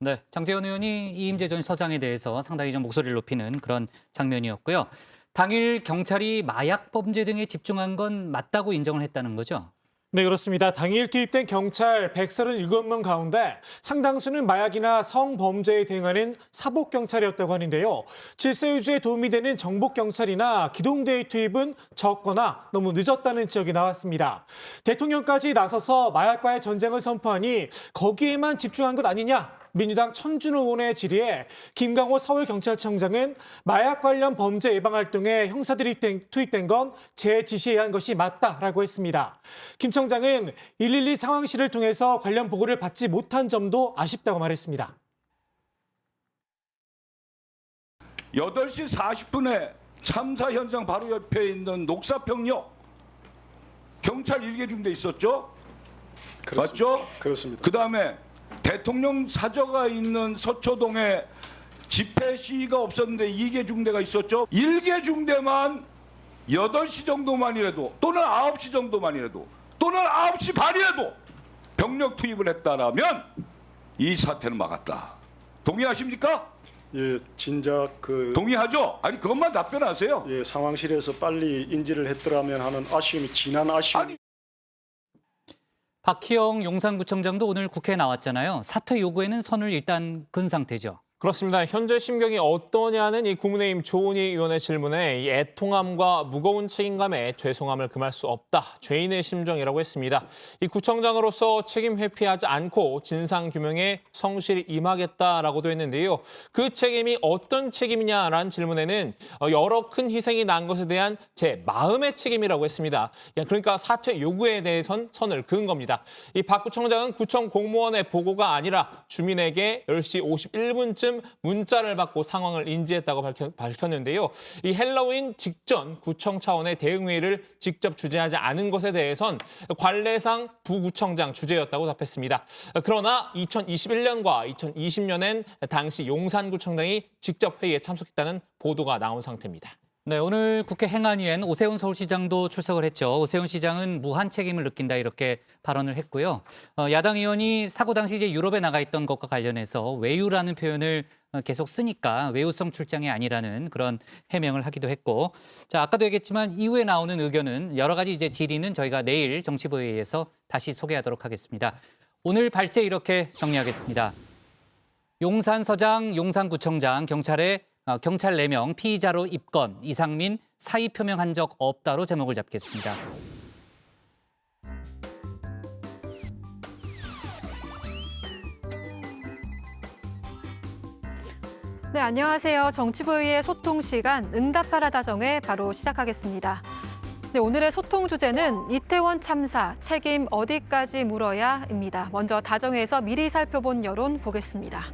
네, 장재현 의원이 이임재 전 서장에 대해서 상당히 좀 목소리를 높이는 그런 장면이었고요. 당일 경찰이 마약 범죄 등에 집중한 건 맞다고 인정을 했다는 거죠. 네, 그렇습니다. 당일 투입된 경찰 137명 가운데 상당수는 마약이나 성범죄에 대응하는 사복경찰이었다고 하는데요. 질서 유지에 도움이 되는 정복경찰이나 기동대의 투입은 적거나 너무 늦었다는 지적이 나왔습니다. 대통령까지 나서서 마약과의 전쟁을 선포하니 거기에만 집중한 것 아니냐? 민주당 천준호 의원의 질의에 김강호 서울경찰청장은 마약 관련 범죄 예방 활동에 형사들이 투입된 건 제 지시에 의한 것이 맞다라고 했습니다. 김 청장은 112 상황실을 통해서 관련 보고를 받지 못한 점도 아쉽다고 말했습니다. 8시 40분에 참사 현장 바로 옆에 있는 녹사평역 경찰 1개 중대 있었죠? 그렇습니다. 맞죠? 그렇습니다. 그다음에 대통령 사저가 있는 서초동에 집회 시위가 없었는데 2개 중대가 있었죠. 1개 중대만 8시 정도만이라도 또는 9시 정도만이라도 또는 9시 반이라도 병력 투입을 했다라면 이 사태는 막았다. 동의하십니까? 예, 진작 동의하죠? 아니 그것만 답변하세요. 예, 상황실에서 빨리 인지를 했더라면 하는 아쉬움이 지난 아쉬움. 박희영 용산구청장도 오늘 국회에 나왔잖아요. 사퇴 요구에는 선을 일단 긋은 상태죠. 그렇습니다. 현재 심경이 어떠냐는 이 국민의힘 조은희 의원의 질문에 이 애통함과 무거운 책임감에 죄송함을 금할 수 없다. 죄인의 심정이라고 했습니다. 이 구청장으로서 책임 회피하지 않고 진상규명에 성실히 임하겠다라고도 했는데요. 그 책임이 어떤 책임이냐라는 질문에는 여러 큰 희생이 난 것에 대한 제 마음의 책임이라고 했습니다. 그러니까 사퇴 요구에 대해선 선을 그은 겁니다. 이 박 구청장은 구청 공무원의 보고가 아니라 주민에게 10시 51분쯤 문자를 받고 상황을 인지했다고 밝혔는데요. 이 헬로윈 직전 구청 차원의 대응회의를 직접 주재하지 않은 것에 대해선 관례상 부구청장 주재였다고 답했습니다. 그러나 2021년과 2020년엔 당시 용산구청장이 직접 회의에 참석했다는 보도가 나온 상태입니다. 네, 오늘 국회 행안위엔 오세훈 서울시장도 출석을 했죠. 오세훈 시장은 무한 책임을 느낀다 이렇게 발언을 했고요. 야당 의원이 사고 당시 이제 유럽에 나가 있던 것과 관련해서 외유라는 표현을 계속 쓰니까 외유성 출장이 아니라는 그런 해명을 하기도 했고, 자, 아까도 얘기했지만 이후에 나오는 의견은 여러 가지 이제 질의는 저희가 내일 정치부회의에서 다시 소개하도록 하겠습니다. 오늘 발제 이렇게 정리하겠습니다. 용산서장, 용산구청장, 경찰 4명 피의자로 입건, 이상민 사의 표명한 적 없다로 제목을 잡겠습니다. 네, 안녕하세요. 정치부의의 소통 시간 응답하라 다정회 바로 시작하겠습니다. 네, 오늘의 소통 주제는 이태원 참사 책임 어디까지 물어야입니다. 먼저 다정회에서 미리 살펴본 여론 보겠습니다.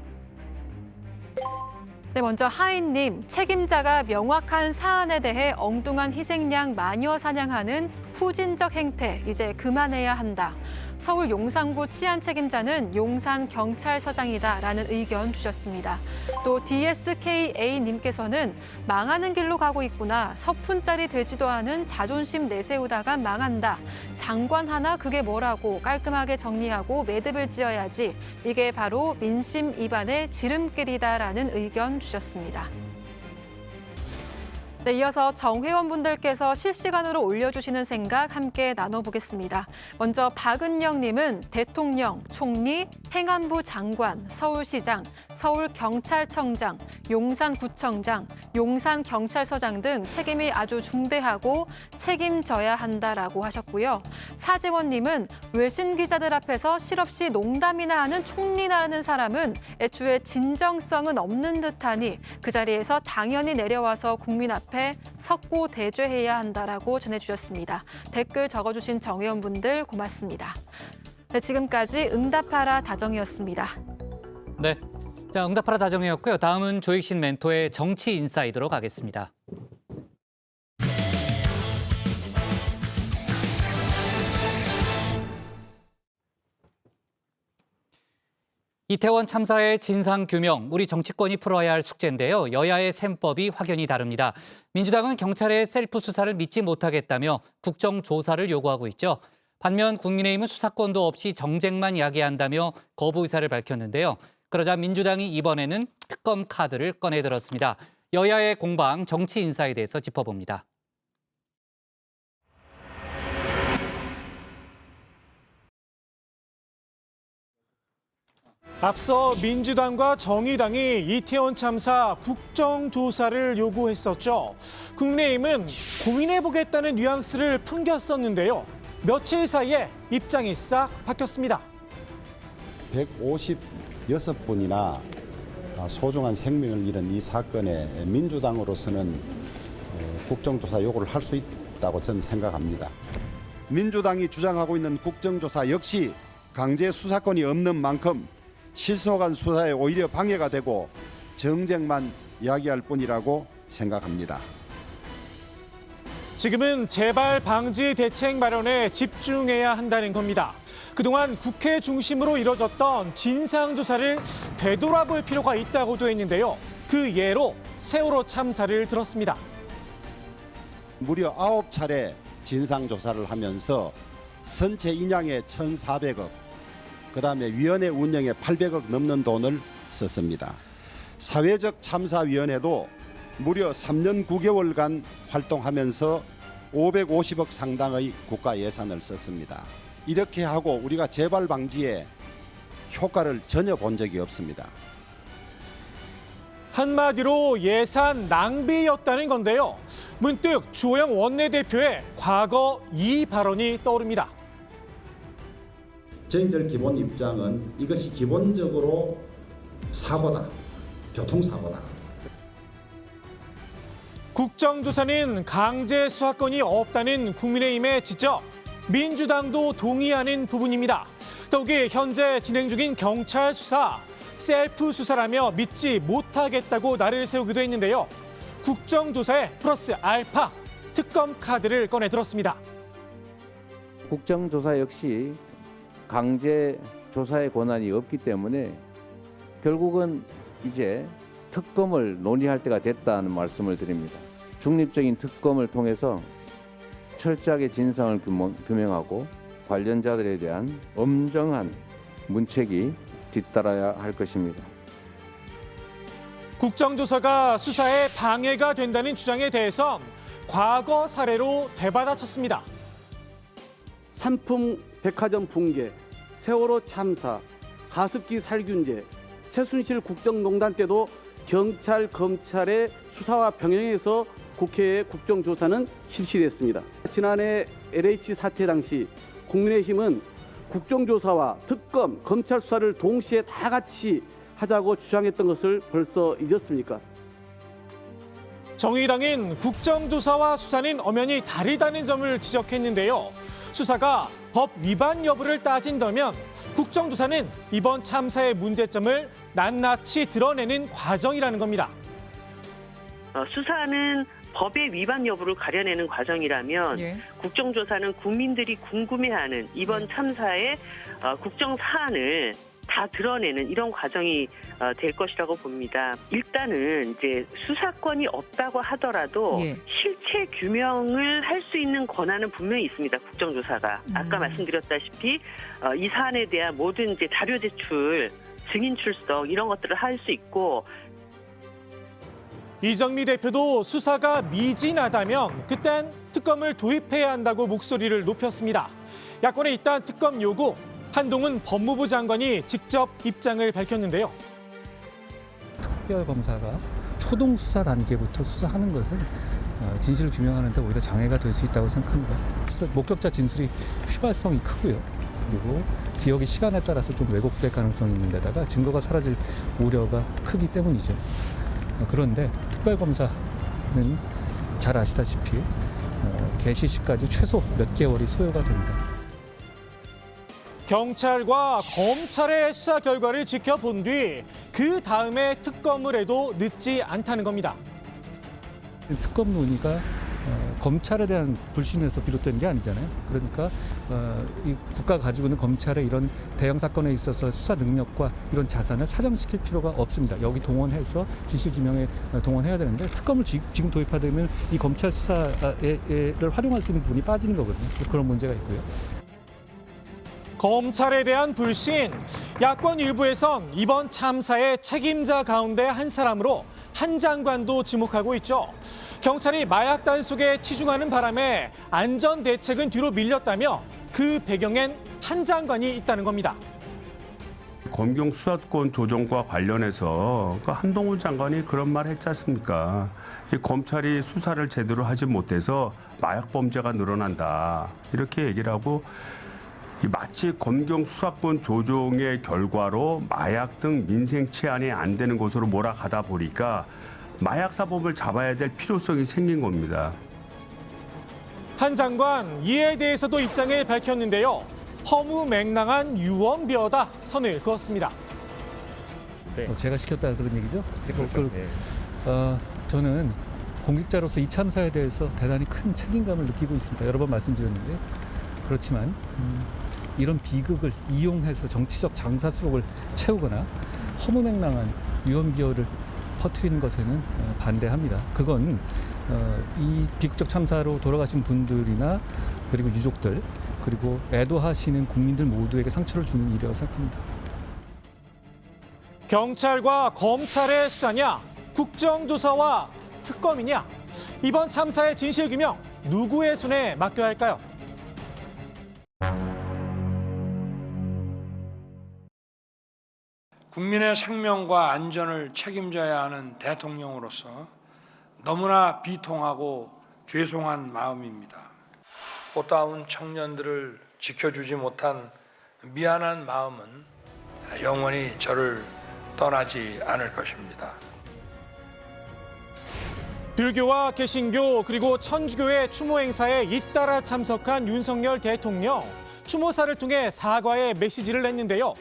네, 먼저 하인님, 책임자가 명확한 사안에 대해 엉뚱한 희생양 마녀 사냥하는 후진적 행태 이제 그만해야 한다. 서울 용산구 치안 책임자는 용산경찰서장이다라는 의견 주셨습니다. 또 DSKA님께서는 망하는 길로 가고 있구나. 서푼짜리 되지도 않은 자존심 내세우다가 망한다. 장관 하나 그게 뭐라고 깔끔하게 정리하고 매듭을 지어야지. 이게 바로 민심 이반의 지름길이다라는 의견 주셨습니다. 네, 이어서 정 회원분들께서 실시간으로 올려주시는 생각 함께 나눠보겠습니다. 먼저 박은영님은 대통령, 총리, 행안부 장관, 서울시장, 서울경찰청장, 용산구청장, 용산경찰서장 등 책임이 아주 중대하고 책임져야 한다라고 하셨고요. 사재원님은 외신 기자들 앞에서 실없이 농담이나 하는 총리나 하는 사람은 애초에 진정성은 없는 듯하니 그 자리에서 당연히 내려와서 국민 앞에 석고 대죄해야 한다라고 전해주셨습니다. 댓글 적어주신 정의원분들 고맙습니다. 네, 지금까지 응답하라 다정이었습니다. 네, 자, 응답하라 다정이었고요. 다음은 조익신 멘토의 정치 인사이드로 가겠습니다. 이태원 참사의 진상규명, 우리 정치권이 풀어야 할 숙제인데요. 여야의 셈법이 확연히 다릅니다. 민주당은 경찰의 셀프 수사를 믿지 못하겠다며 국정조사를 요구하고 있죠. 반면 국민의힘은 수사권도 없이 정쟁만 야기한다며 거부 의사를 밝혔는데요. 그러자 민주당이 이번에는 특검 카드를 꺼내들었습니다. 여야의 공방, 정치 인사에 대해서 짚어봅니다. 앞서 민주당과 정의당이 이태원 참사 국정조사를 요구했었죠. 국민의힘은 고민해보겠다는 뉘앙스를 풍겼었는데요. 며칠 사이에 입장이 싹 바뀌었습니다. 156분이나 소중한 생명을 잃은 이 사건에 민주당으로서는 국정조사 요구를 할 수 있다고 저는 생각합니다. 민주당이 주장하고 있는 국정조사 역시 강제 수사권이 없는 만큼 실속한 수사에 오히려 방해가 되고 정쟁만 이야기할 뿐이라고 생각합니다. 지금은 재발 방지 대책 마련에 집중해야 한다는 겁니다. 그동안 국회 중심으로 이뤄졌던 진상조사를 되돌아볼 필요가 있다고도 했는데요. 그 예로 세월호 참사를 들었습니다. 무려 9차례 진상조사를 하면서 선체 인양에 1,400억, 그다음에 위원회 운영에 800억 넘는 돈을 썼습니다. 사회적 참사위원회도 무려 3년 9개월간 활동하면서 550억 상당의 국가 예산을 썼습니다. 이렇게 하고 우리가 재발 방지에 효과를 전혀 본 적이 없습니다. 한마디로 예산 낭비였다는 건데요. 문득 주호영 원내대표의 과거 이 발언이 떠오릅니다. 저희들 기본 입장은 이것이 기본적으로 사고다, 교통사고다. 국정조사는 강제 수사권이 없다는 국민의힘의 지적, 민주당도 동의하는 부분입니다. 더욱이 현재 진행 중인 경찰 수사, 셀프 수사라며 믿지 못하겠다고 날을 세우기도 했는데요. 국정조사에 플러스 알파, 특검 카드를 꺼내들었습니다. 국정조사 역시 강제 조사의 권한이 없기 때문에 결국은 이제 특검을 논의할 때가 됐다는 말씀을 드립니다. 중립적인 특검을 통해서 철저하게 진상을 규명하고 관련자들에 대한 엄정한 문책이 뒤따라야 할 것입니다. 국정조사가 수사에 방해가 된다는 주장에 대해선 과거 사례로 되받아쳤습니다. 삼풍 백화점 붕괴, 세월호 참사, 가습기 살균제, 최순실 국정농단 때도 경찰, 검찰의 수사와 병행해서 국회의 국정조사는 실시됐습니다. 지난해 LH 사태 당시 국민의힘은 국정조사와 특검, 검찰 수사를 동시에 다 같이 하자고 주장했던 것을 벌써 잊었습니까? 정의당은 국정조사와 수사는 엄연히 다르다는 점을 지적했는데요. 수사가 법 위반 여부를 따진다면 국정조사는 이번 참사의 문제점을 낱낱이 드러내는 과정이라는 겁니다. 수사는 법의 위반 여부를 가려내는 과정이라면 국정조사는 국민들이 궁금해하는 이번 참사의 국정 사안을 다 드러내는 이런 과정이 될 것이라고 봅니다. 일단은 이제 수사권이 없다고 하더라도 실체 규명을 할 수 있는 권한은 분명히 있습니다. 국정조사가 아까 말씀드렸다시피 이 사안에 대한 모든 이제 자료 제출, 증인 출석 이런 것들을 할 수 있고. 이정미 대표도 수사가 미진하다면 그땐 특검을 도입해야 한다고 목소리를 높였습니다. 야권의 이딴 특검 요구, 한동훈 법무부 장관이 직접 입장을 밝혔는데요. 특별검사가 초동 수사 단계부터 수사하는 것은 진실을 규명하는 데 오히려 장애가 될 수 있다고 생각합니다. 목격자 진술이 휘발성이 크고요. 그리고 기억이 시간에 따라서 좀 왜곡될 가능성이 있는 데다가 증거가 사라질 우려가 크기 때문이죠. 그런데 특별검사는 잘 아시다시피 개시 시까지 최소 몇 개월이 소요가 됩니다. 경찰과 검찰의 수사 결과를 지켜본 뒤 그 다음에 특검을 해도 늦지 않다는 겁니다. 특검 논의가 검찰에 대한 불신에서 비롯된 게 아니잖아요. 그러니까 이 국가가 가지고 있는 검찰의 이런 대형 사건에 있어서 수사 능력과 이런 자산을 사정시킬 필요가 없습니다. 여기 동원해서 진실규명에 동원해야 되는데 특검을 지금 도입하되면 이 검찰 수사를 활용할 수 있는 부분이 빠지는 거거든요. 그런 문제가 있고요. 검찰에 대한 불신, 야권 일부에선 이번 참사의 책임자 가운데 한 사람으로 한 장관도 지목하고 있죠. 경찰이 마약 단속에 치중하는 바람에 안전 대책은 뒤로 밀렸다며 그 배경엔 한 장관이 있다는 겁니다. 검경 수사권 조정과 관련해서 한동훈 장관이 그런 말 했지 않습니까? 이 검찰이 수사를 제대로 하지 못해서 마약 범죄가 늘어난다. 이렇게 얘기를 하고 마치 검경 수사권 조정의 결과로 마약 등 민생 치안이 안 되는 것으로 몰아가다 보니까 마약 사범을 잡아야 될 필요성이 생긴 겁니다. 한 장관 이에 대해서도 입장을 밝혔는데요. 허무맹랑한 유언비어다 선을 그었습니다. 제가 시켰다 그런 얘기죠? 저는 공직자로서 이 참사에 대해서 대단히 큰 책임감을 느끼고 있습니다. 여러 번 말씀드렸는데 그렇지만 이런 비극을 이용해서 정치적 장사 수록을 채우거나 허무맹랑한 유언비어를 퍼뜨리는 것에는 반대합니다. 그건 이 비극적 참사로 돌아가신 분들이나 그리고 유족들 그리고 애도하시는 국민들 모두에게 상처를 주는 일이라고 생각합니다. 경찰과 검찰의 수사냐, 국정조사와 특검이냐, 이번 참사의 진실규명 누구의 손에 맡겨야 할까요? 국민의 생명과 안전을 책임져야 하는 대통령으로서 너무나 비통하고 죄송한 마음입니다. 꽃다운 청년들을 지켜주지 못한 미안한 마음은 영원히 저를 떠나지 않을 것입니다. 불교와 개신교 그리고 천주교의 추모 행사에 잇따라 참석한 윤석열 대통령. 추모사를 통해 사과의 메시지를 냈는데요.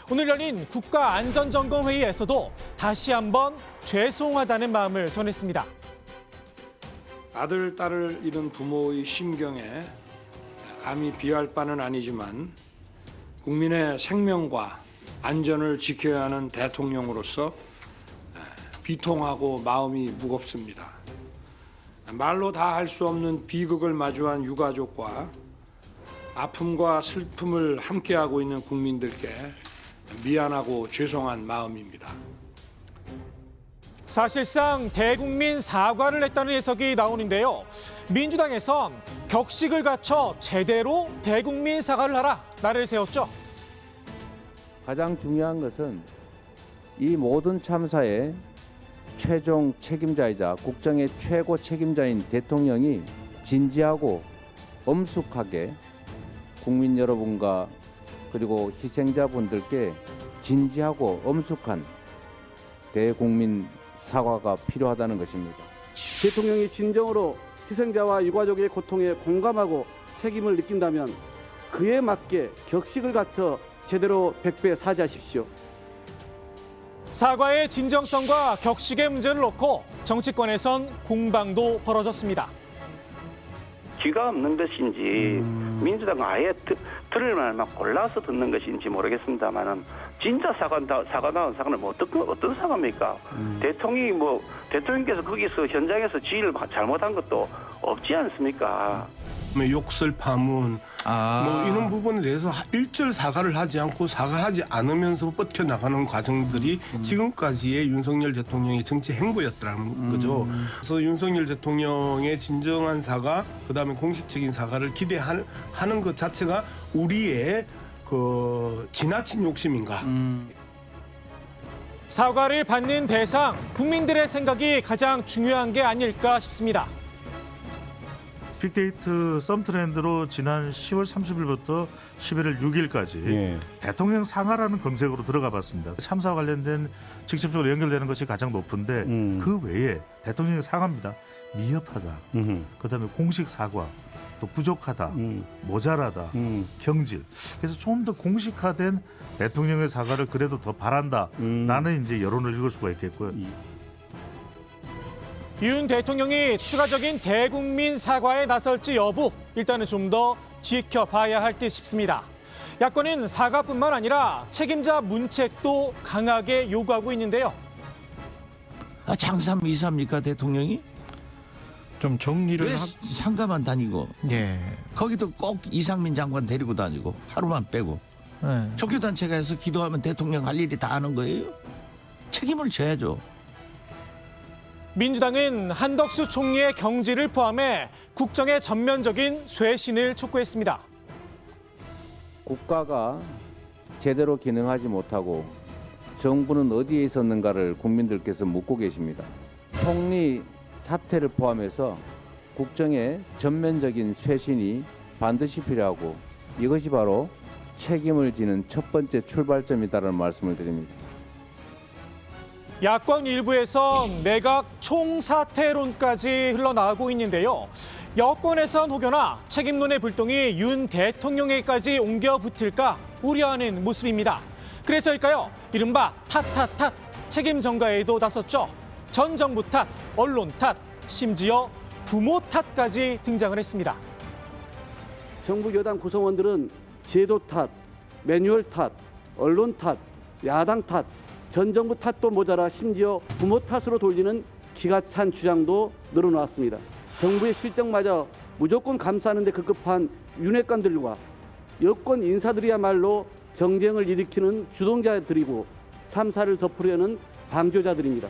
오늘 열린 국가안전점검회의에서도 다시 한번 죄송하다는 마음을 전했습니다. 아들, 딸을 잃은 부모의 심경에 감히 비할 바는 아니지만 국민의 생명과 안전을 지켜야 하는 대통령으로서 비통하고 마음이 무겁습니다. 말로 다 할 수 없는 비극을 마주한 유가족과 아픔과 슬픔을 함께하고 있는 국민들께 미안하고 죄송한 마음입니다. 사실상 대국민 사과를 했다는 해석이 나오는데요. 민주당에선 격식을 갖춰 제대로 대국민 사과를 하라 나를 세웠죠. 가장 중요한 것은 이 모든 참사의 최종 책임자이자 국정의 최고 책임자인 대통령이 진지하고 엄숙하게 국민 여러분과 그리고 희생자분들께 진지하고 엄숙한 대국민 사과가 필요하다는 것입니다. 대통령이 진정으로 희생자와 유가족의 고통에 공감하고 책임을 느낀다면 그에 맞게 격식을 갖춰 제대로 100배 사죄하십시오. 사과의 진정성과 격식의 문제를 놓고 정치권에선 공방도 벌어졌습니다. 귀가 없는 것인지 민주당은 아예 들을 말만 골라서 듣는 것인지 모르겠습니다만은 진짜 사과다운 사과는 뭐 어떤 사과입니까? 대통령께서 거기서 현장에서 지휘를 잘못한 것도 없지 않습니까? 욕설 파문 뭐 이런 부분에 대해서 일절 사과를 하지 않고 사과하지 않으면서 뻗쳐나가는 과정들이 지금까지의 윤석열 대통령의 정치 행보였다는 거죠. 그래서 윤석열 대통령의 진정한 사과, 그다음에 공식적인 사과를 기대하는 것 자체가 우리의 그 지나친 욕심인가. 사과를 받는 대상, 국민들의 생각이 가장 중요한 게 아닐까 싶습니다. 빅데이터 썸트렌드로 지난 10월 30일부터 11월 6일까지 대통령 상하라는 검색으로 들어가 봤습니다. 참사와 관련된 직접적으로 연결되는 것이 가장 높은데 그 외에 대통령의 상하입니다. 미흡하다, 그다음에 공식 사과, 또 부족하다, 모자라다, 경질. 그래서 좀 더 공식화된 대통령의 사과를 그래도 더 바란다라는 이제 여론을 읽을 수가 있겠고요. 윤 대통령이 추가적인 대국민 사과에 나설지 여부 일단은 좀 더 지켜봐야 할 듯 싶습니다. 야권은 사과뿐만 아니라 책임자 문책도 강하게 요구하고 있는데요. 장삼 이사입니까 대통령이? 좀 정리를 왜 상가만 다니고 거기도 꼭 이상민 장관 데리고 다니고 하루만 빼고 종교단체가 해서 기도하면 대통령 할 일이 다 하는 거예요? 책임을 져야죠. 민주당은 한덕수 총리의 경질을 포함해 국정의 전면적인 쇄신을 촉구했습니다. 국가가 제대로 기능하지 못하고 정부는 어디에 있었는가를 국민들께서 묻고 계십니다. 총리 사퇴를 포함해서 국정의 전면적인 쇄신이 반드시 필요하고 이것이 바로 책임을 지는 첫 번째 출발점이다라는 말씀을 드립니다. 야권 일부에서 내각 총사퇴론까지 흘러나오고 있는데요. 여권에선 혹여나 책임론의 불똥이 윤 대통령에까지 옮겨 붙을까 우려하는 모습입니다. 그래서일까요? 이른바 탓 책임 전가에도 나섰죠. 전 정부 탓, 언론 탓, 심지어 부모 탓까지 등장을 했습니다. 정부 여당 구성원들은 제도 탓, 매뉴얼 탓, 언론 탓, 야당 탓, 전 정부 탓도 모자라 심지어 부모 탓으로 돌리는 기가 찬 주장도 늘어났습니다. 정부의 실정마저 무조건 감싸는 데 급급한 윤핵관들과 여권 인사들이야말로 정쟁을 일으키는 주동자들이고 참사를 덮으려는 방조자들입니다.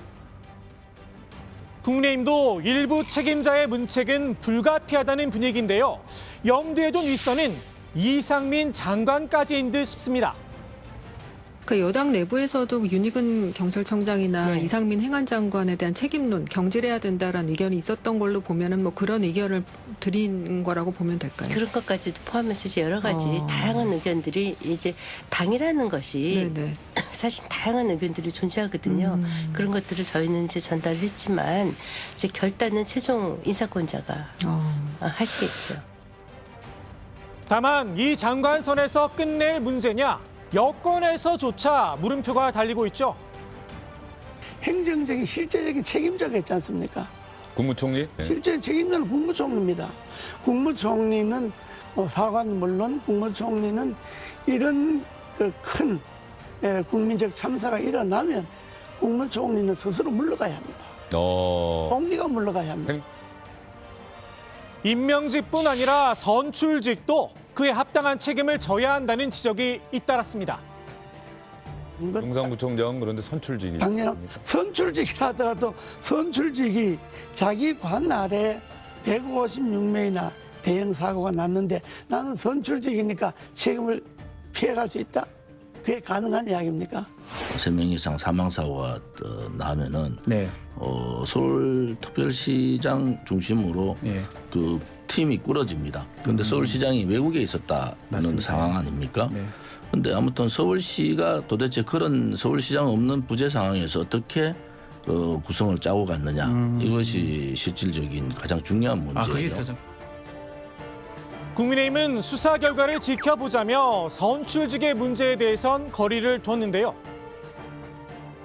국민의힘도 일부 책임자의 문책은 불가피하다는 분위기인데요. 염두에 둔 윗선은 이상민 장관까지인 듯 싶습니다. 그 여당 내부에서도 윤희근 경찰청장이나 이상민 행안장관에 대한 책임론 경질해야 된다라는 의견이 있었던 걸로 보면은 뭐 그런 의견을 드린 거라고 보면 될까요? 그런 것까지도 포함해서 이제 여러 가지 다양한 의견들이 이제 당이라는 것이 사실 다양한 의견들이 존재하거든요. 그런 것들을 저희는 이제 전달했지만 이제 결단은 최종 인사권자가 하시겠죠. 다만 이 장관선에서 끝낼 문제냐? 여권에서조차 물음표가 달리고 있죠. 행정적인 실제적인 책임자가 있지 않습니까? 국무총리? 실제 책임자는 국무총리입니다. 국무총리는 사관 물론 국무총리는 이런 큰 국민적 참사가 일어나면 국무총리는 스스로 물러가야 합니다. 총리가 물러가야 합니다. 임명직뿐 아니라 선출직도 그에 합당한 책임을 져야 한다는 지적이 잇따랐습니다. 용산구청장 그런데 선출직이 당연한 선출직이라 하더라도 선출직이 자기 관 아래 156명이나 대형 사고가 났는데 나는 선출직이니까 책임을 피해갈 수 있다. 그게 가능한 이야기입니까? 3명 이상 사망사고가 나면은 서울특별시장 중심으로 그 팀이 꾸려집니다. 그런데 서울시장이 외국에 있었다는 상황 아닙니까? 그런데 아무튼 서울시가 도대체 그런 서울시장 없는 부재 상황에서 어떻게 구성을 짜고 갔느냐 이것이 실질적인 가장 중요한 문제예요. 국민의힘은 수사 결과를 지켜보자며 선출직의 문제에 대해선 거리를 뒀는데요.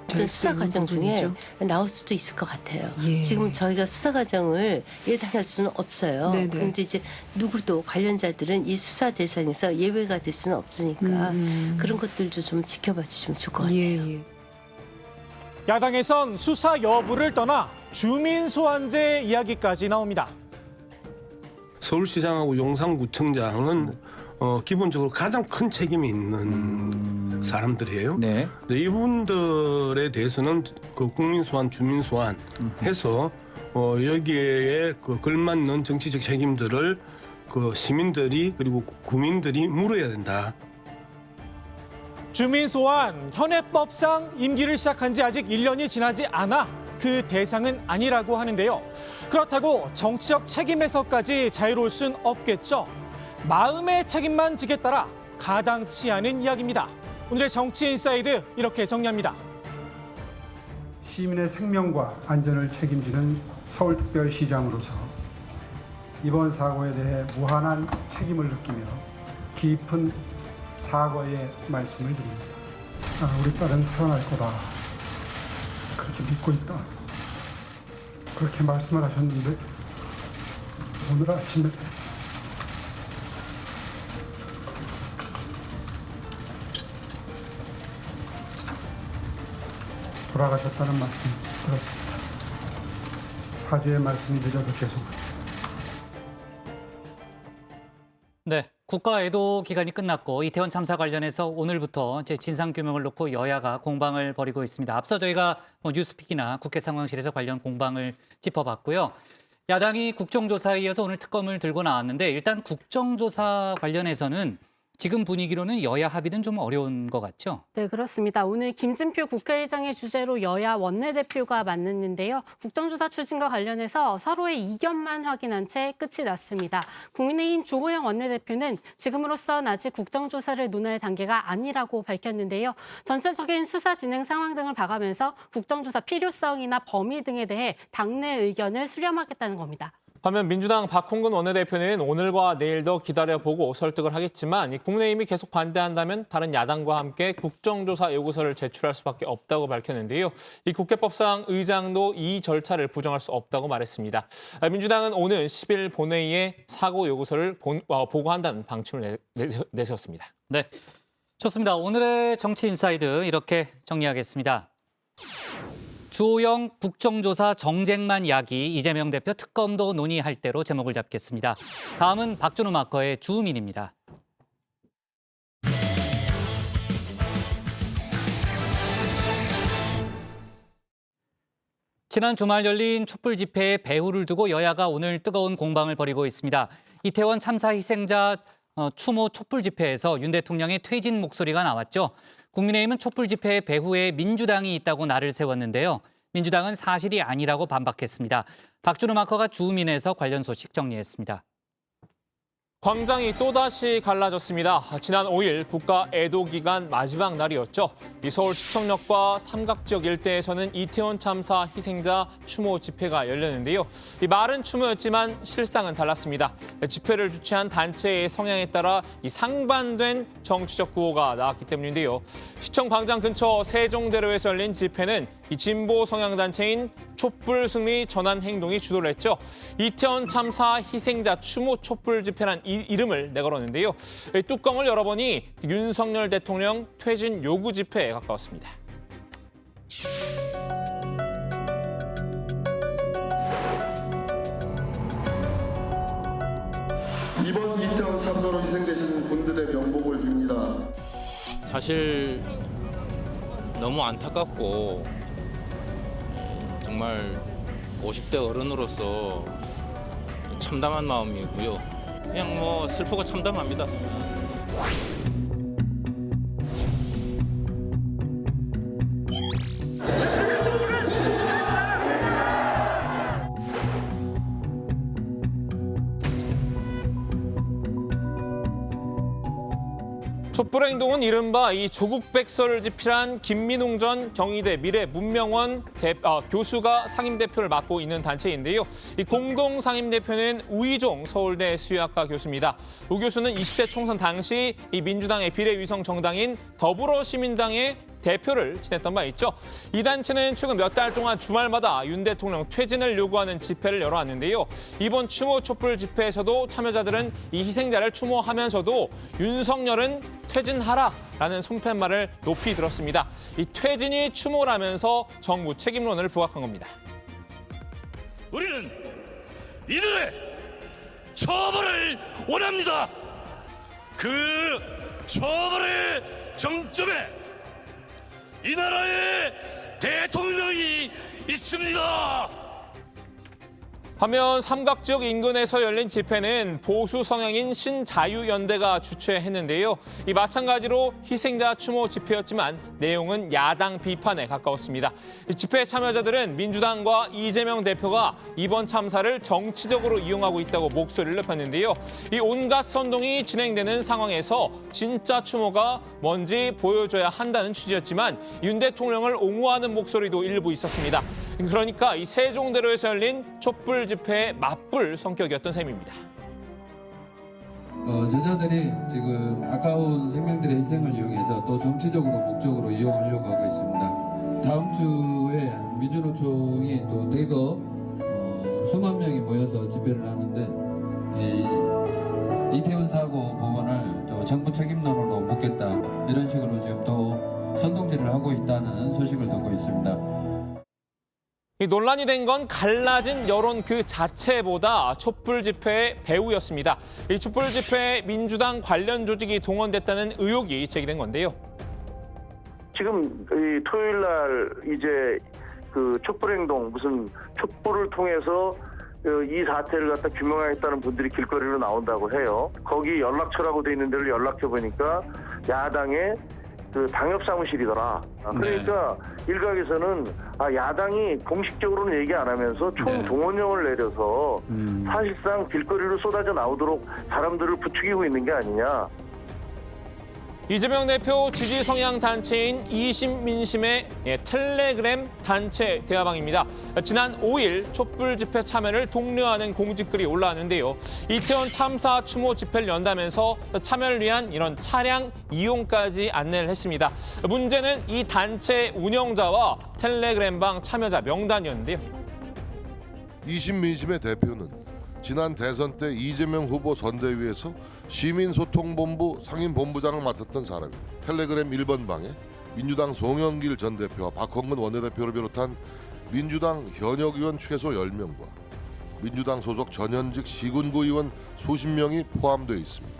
어떤 수사 과정 중에 나올 수도 있을 것 같아요. 지금 저희가 수사 과정을 예단할 수는 없어요. 그런데 이제 누구도 관련자들은 이 수사 대상에서 예외가 될 수는 없으니까 그런 것들도 좀 지켜봐 주시면 좋을 것 같아요. 야당에선 수사 여부를 떠나 주민 소환제 이야기까지 나옵니다. 서울시장하고 용산구청장은 기본적으로 가장 큰 책임이 있는 사람들이에요. 이분들에 대해서는 그 국민소환, 주민소환 해서 여기에 그 걸맞는 정치적 책임들을 그 시민들이 그리고 국민들이 물어야 된다. 주민소환 현행법상 임기를 시작한 지 아직 1년이 지나지 않아 그 대상은 아니라고 하는데요. 그렇다고 정치적 책임에서까지 자유로울 순 없겠죠. 마음의 책임만 지겠다라 가당치 않은 이야기입니다. 오늘의 정치인사이드 이렇게 정리합니다. 시민의 생명과 안전을 책임지는 서울특별시장으로서 이번 사고에 대해 무한한 책임을 느끼며 깊은 사과의 말씀을 드립니다. 우리 딸은 살아날 거다. 그렇게 믿고 있다. 그렇게 말씀을 하셨는데 오늘 아침에 돌아가셨다는 말씀 들었습니다. 사죄의 말씀이 늦어서 죄송합니다. 네, 국가 애도 기간이 끝났고 이태원 참사 관련해서 오늘부터 이제 진상규명을 놓고 여야가 공방을 벌이고 있습니다. 앞서 저희가 뉴스픽이나 국회 상황실에서 관련 공방을 짚어봤고요. 야당이 국정조사에 이어서 오늘 특검을 들고 나왔는데 일단 국정조사 관련해서는 지금 분위기로는 여야 합의는 좀 어려운 것 같죠? 네, 그렇습니다. 오늘 김진표 국회의장의 주재로 여야 원내대표가 만났는데요. 국정조사 추진과 관련해서 서로의 이견만 확인한 채 끝이 났습니다. 국민의힘 조호영 원내대표는 지금으로선 아직 국정조사를 논할 단계가 아니라고 밝혔는데요. 전체적인 수사 진행 상황 등을 봐가면서 국정조사 필요성이나 범위 등에 대해 당내 의견을 수렴하겠다는 겁니다. 반면 민주당 박홍근 원내대표는 오늘과 내일 더 기다려보고 설득을 하겠지만 국민의힘이 계속 반대한다면 다른 야당과 함께 국정조사 요구서를 제출할 수밖에 없다고 밝혔는데요. 이 국회법상 의장도 이 절차를 부정할 수 없다고 말했습니다. 민주당은 오늘 10일 본회의에 사고 요구서를 보고한다는 방침을 내세웠습니다. 네, 좋습니다. 오늘의 정치인사이드 이렇게 정리하겠습니다. 주호영 국정조사 정쟁만 야기, 이재명 대표 특검도 논의할 대로 제목을 잡겠습니다. 다음은 박준호 마커의 주민입니다. 지난 주말 열린 촛불 집회에 배후를 두고 여야가 오늘 뜨거운 공방을 벌이고 있습니다. 이태원 참사 희생자 추모 촛불 집회에서 윤 대통령의 퇴진 목소리가 나왔죠. 국민의힘은 촛불 집회의 배후에 민주당이 있다고 날을 세웠는데요. 민주당은 사실이 아니라고 반박했습니다. 박준호 마커가 주민에서 관련 소식 정리했습니다. 광장이 또다시 갈라졌습니다. 지난 5일 국가 애도 기간 마지막 날이었죠. 이 서울 시청역과 삼각지역 일대에서는 이태원 참사 희생자 추모 집회가 열렸는데요. 이 말은 추모였지만 실상은 달랐습니다. 집회를 주최한 단체의 성향에 따라 이 상반된 정치적 구호가 나왔기 때문인데요. 시청 광장 근처 세종대로에서 열린 집회는 이 진보 성향 단체인 촛불 승리 전환 행동이 주도를 했죠. 이태원 참사 희생자 추모 촛불 집회란 이름을 내걸었는데요. 뚜껑을 열어보니 윤석열 대통령 퇴진 요구 집회에 가까웠습니다. 이번 이태원 참사로 희생되신 분들의 명복을 빕니다. 사실 너무 안타깝고 정말 50대 어른으로서 참담한 마음이고요. 그냥 뭐 슬프고 참담합니다. 촛불 행동은 이른바 이 조국 백서를 집필한 김민웅 전 경희대 미래문명원 교수가 상임대표를 맡고 있는 단체인데요. 이 공동 상임대표는 우희종 서울대 수의학과 교수입니다. 우 교수는 20대 총선 당시 이 민주당의 비례위성 정당인 더불어시민당의 대표를 지냈던 바 있죠. 이 단체는 최근 몇 달 동안 주말마다 윤 대통령 퇴진을 요구하는 집회를 열어왔는데요. 이번 추모 촛불 집회에서도 참여자들은 이 희생자를 추모하면서도 윤석열은 퇴진하라라는 손팻말을 높이 들었습니다. 이 퇴진이 추모라면서 정부 책임론을 부각한 겁니다. 우리는 이들의 처벌을 원합니다. 그 처벌의 정점에 이 나라의 대통령이 있습니다. 반면 삼각지역 인근에서 열린 집회는 보수 성향인 신자유연대가 주최했는데요. 이 마찬가지로 희생자 추모 집회였지만 내용은 야당 비판에 가까웠습니다. 이 집회 참여자들은 민주당과 이재명 대표가 이번 참사를 정치적으로 이용하고 있다고 목소리를 높였는데요. 이 온갖 선동이 진행되는 상황에서 진짜 추모가 뭔지 보여줘야 한다는 취지였지만 윤 대통령을 옹호하는 목소리도 일부 있었습니다. 그러니까 이 세종대로에서 열린 촛불 집회의 맞불 성격이었던 셈입니다. 저자들이 지금 아까운 생명들의 희생을 이용해서 또 정치적으로 목적으로 이용하려고 하고 있습니다. 다음 주에 민주노총이 또 대거 수만 명이 모여서 집회를 하는데 이태원 사고 부분을 또 정부 책임론으로 묻겠다 이런 식으로 지금 또 선동질을 하고 있다는 소식을 듣고 있습니다. 이 논란이 된 건 갈라진 여론 그 자체보다 촛불 집회의 배후였습니다. 이 촛불 집회에 민주당 관련 조직이 동원됐다는 의혹이 제기된 건데요. 지금 이 토요일 날 이제 그 촛불행동 무슨 촛불을 통해서 이 사태를 갖다 규명하겠다는 분들이 길거리로 나온다고 해요. 거기 연락처라고 돼 있는 데를 연락해 보니까 야당의 그 당협 사무실이더라. 그러니까 일각에서는 야당이 공식적으로는 얘기 안 하면서 총동원령을 내려서 사실상 길거리로 쏟아져 나오도록 사람들을 부추기고 있는 게 아니냐. 이재명 대표 지지 성향 단체인 이심민심의 텔레그램 단체 대화방입니다. 지난 5일 촛불 집회 참여를 독려하는 공지글이 올라왔는데요. 이태원 참사 추모 집회를 연다면서 참여를 위한 이런 차량 이용까지 안내를 했습니다. 문제는 이 단체 운영자와 텔레그램방 참여자 명단이었는데요. 이심민심의 대표는 지난 대선 때 이재명 후보 선대위에서 시민소통본부 상임본부장을 맡았던 사람입니다. 텔레그램 1번 방에 민주당 송영길 전 대표와 박홍근 원내대표를 비롯한 민주당 현역 의원 최소 10명과 민주당 소속 전현직 시군구 의원 수십 명이 포함되어 있습니다.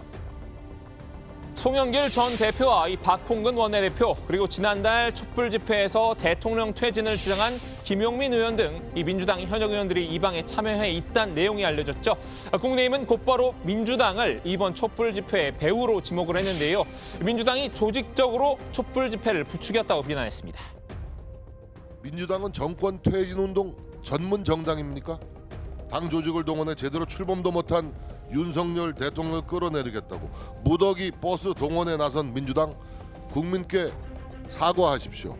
송영길 전 대표와 이 박홍근 원내대표 그리고 지난달 촛불 집회에서 대통령 퇴진을 주장한 김용민 의원 등 이 민주당 현역 의원들이 이 방에 참여해 있다는 내용이 알려졌죠. 국민의힘은 곧바로 민주당을 이번 촛불 집회의 배후로 지목을 했는데요. 민주당이 조직적으로 촛불 집회를 부추겼다고 비난했습니다. 민주당은 정권 퇴진운동 전문 정당입니까? 당 조직을 동원해 제대로 출범도 못한 윤석열 대통령을 끌어내리겠다고 무더기 버스 동원에 나선 민주당, 국민께 사과하십시오.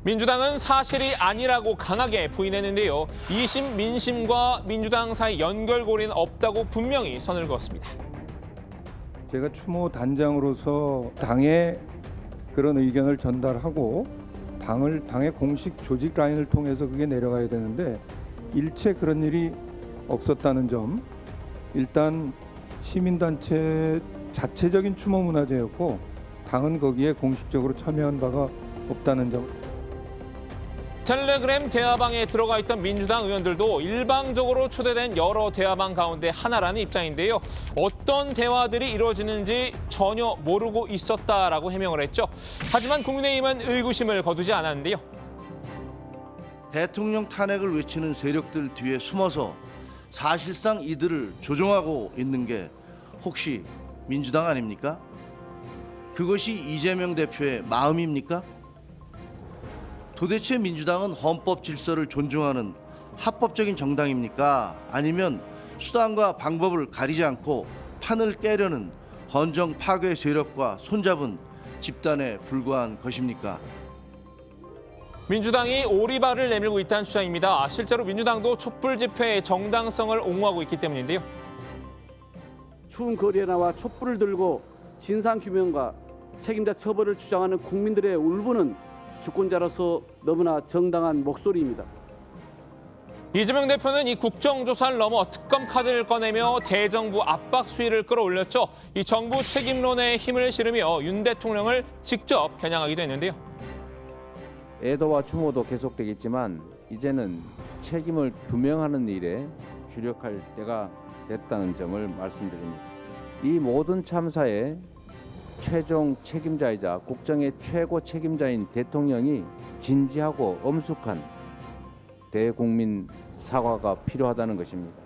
민주당은 사실이 아니라고 강하게 부인했는데요. 이심 민심과 민주당 사이 연결고리는 없다고 분명히 선을 그었습니다. 제가 추모 단장으로서 당에 그런 의견을 전달하고 당의 공식 조직 라인을 통해서 그게 내려가야 되는데 일체 그런 일이 없었다는 점, 일단 시민단체 자체적인 추모 문화제였고 당은 거기에 공식적으로 참여한 바가 없다는 점. 텔레그램 대화방에 들어가 있던 민주당 의원들도 일방적으로 초대된 여러 대화방 가운데 하나라는 입장인데요. 어떤 대화들이 이루어지는지 전혀 모르고 있었다라고 해명을 했죠. 하지만 국민의힘은 의구심을 거두지 않았는데요. 대통령 탄핵을 외치는 세력들 뒤에 숨어서 사실상 이들을 조종하고 있는 게 혹시 민주당 아닙니까? 그것이 이재명 대표의 마음입니까? 도대체 민주당은 헌법 질서를 존중하는 합법적인 정당입니까? 아니면 수단과 방법을 가리지 않고 판을 깨려는 헌정 파괴 세력과 손잡은 집단에 불과한 것입니까? 민주당이 오리발을 내밀고 있다는 주장입니다. 실제로 민주당도 촛불 집회의 정당성을 옹호하고 있기 때문인데요. 추운 거리에 나와 촛불을 들고 진상규명과 책임자 처벌을 주장하는 국민들의 울분은 주권자로서 너무나 정당한 목소리입니다. 이재명 대표는 이 국정조사를 넘어 특검 카드를 꺼내며 대정부 압박 수위를 끌어올렸죠. 이 정부 책임론에 힘을 실으며 윤 대통령을 직접 겨냥하기도 했는데요. 애도와 추모도 계속되겠지만 이제는 책임을 규명하는 일에 주력할 때가 됐다는 점을 말씀드립니다. 이 모든 참사의 최종 책임자이자 국정의 최고 책임자인 대통령이 진지하고 엄숙한 대국민 사과가 필요하다는 것입니다.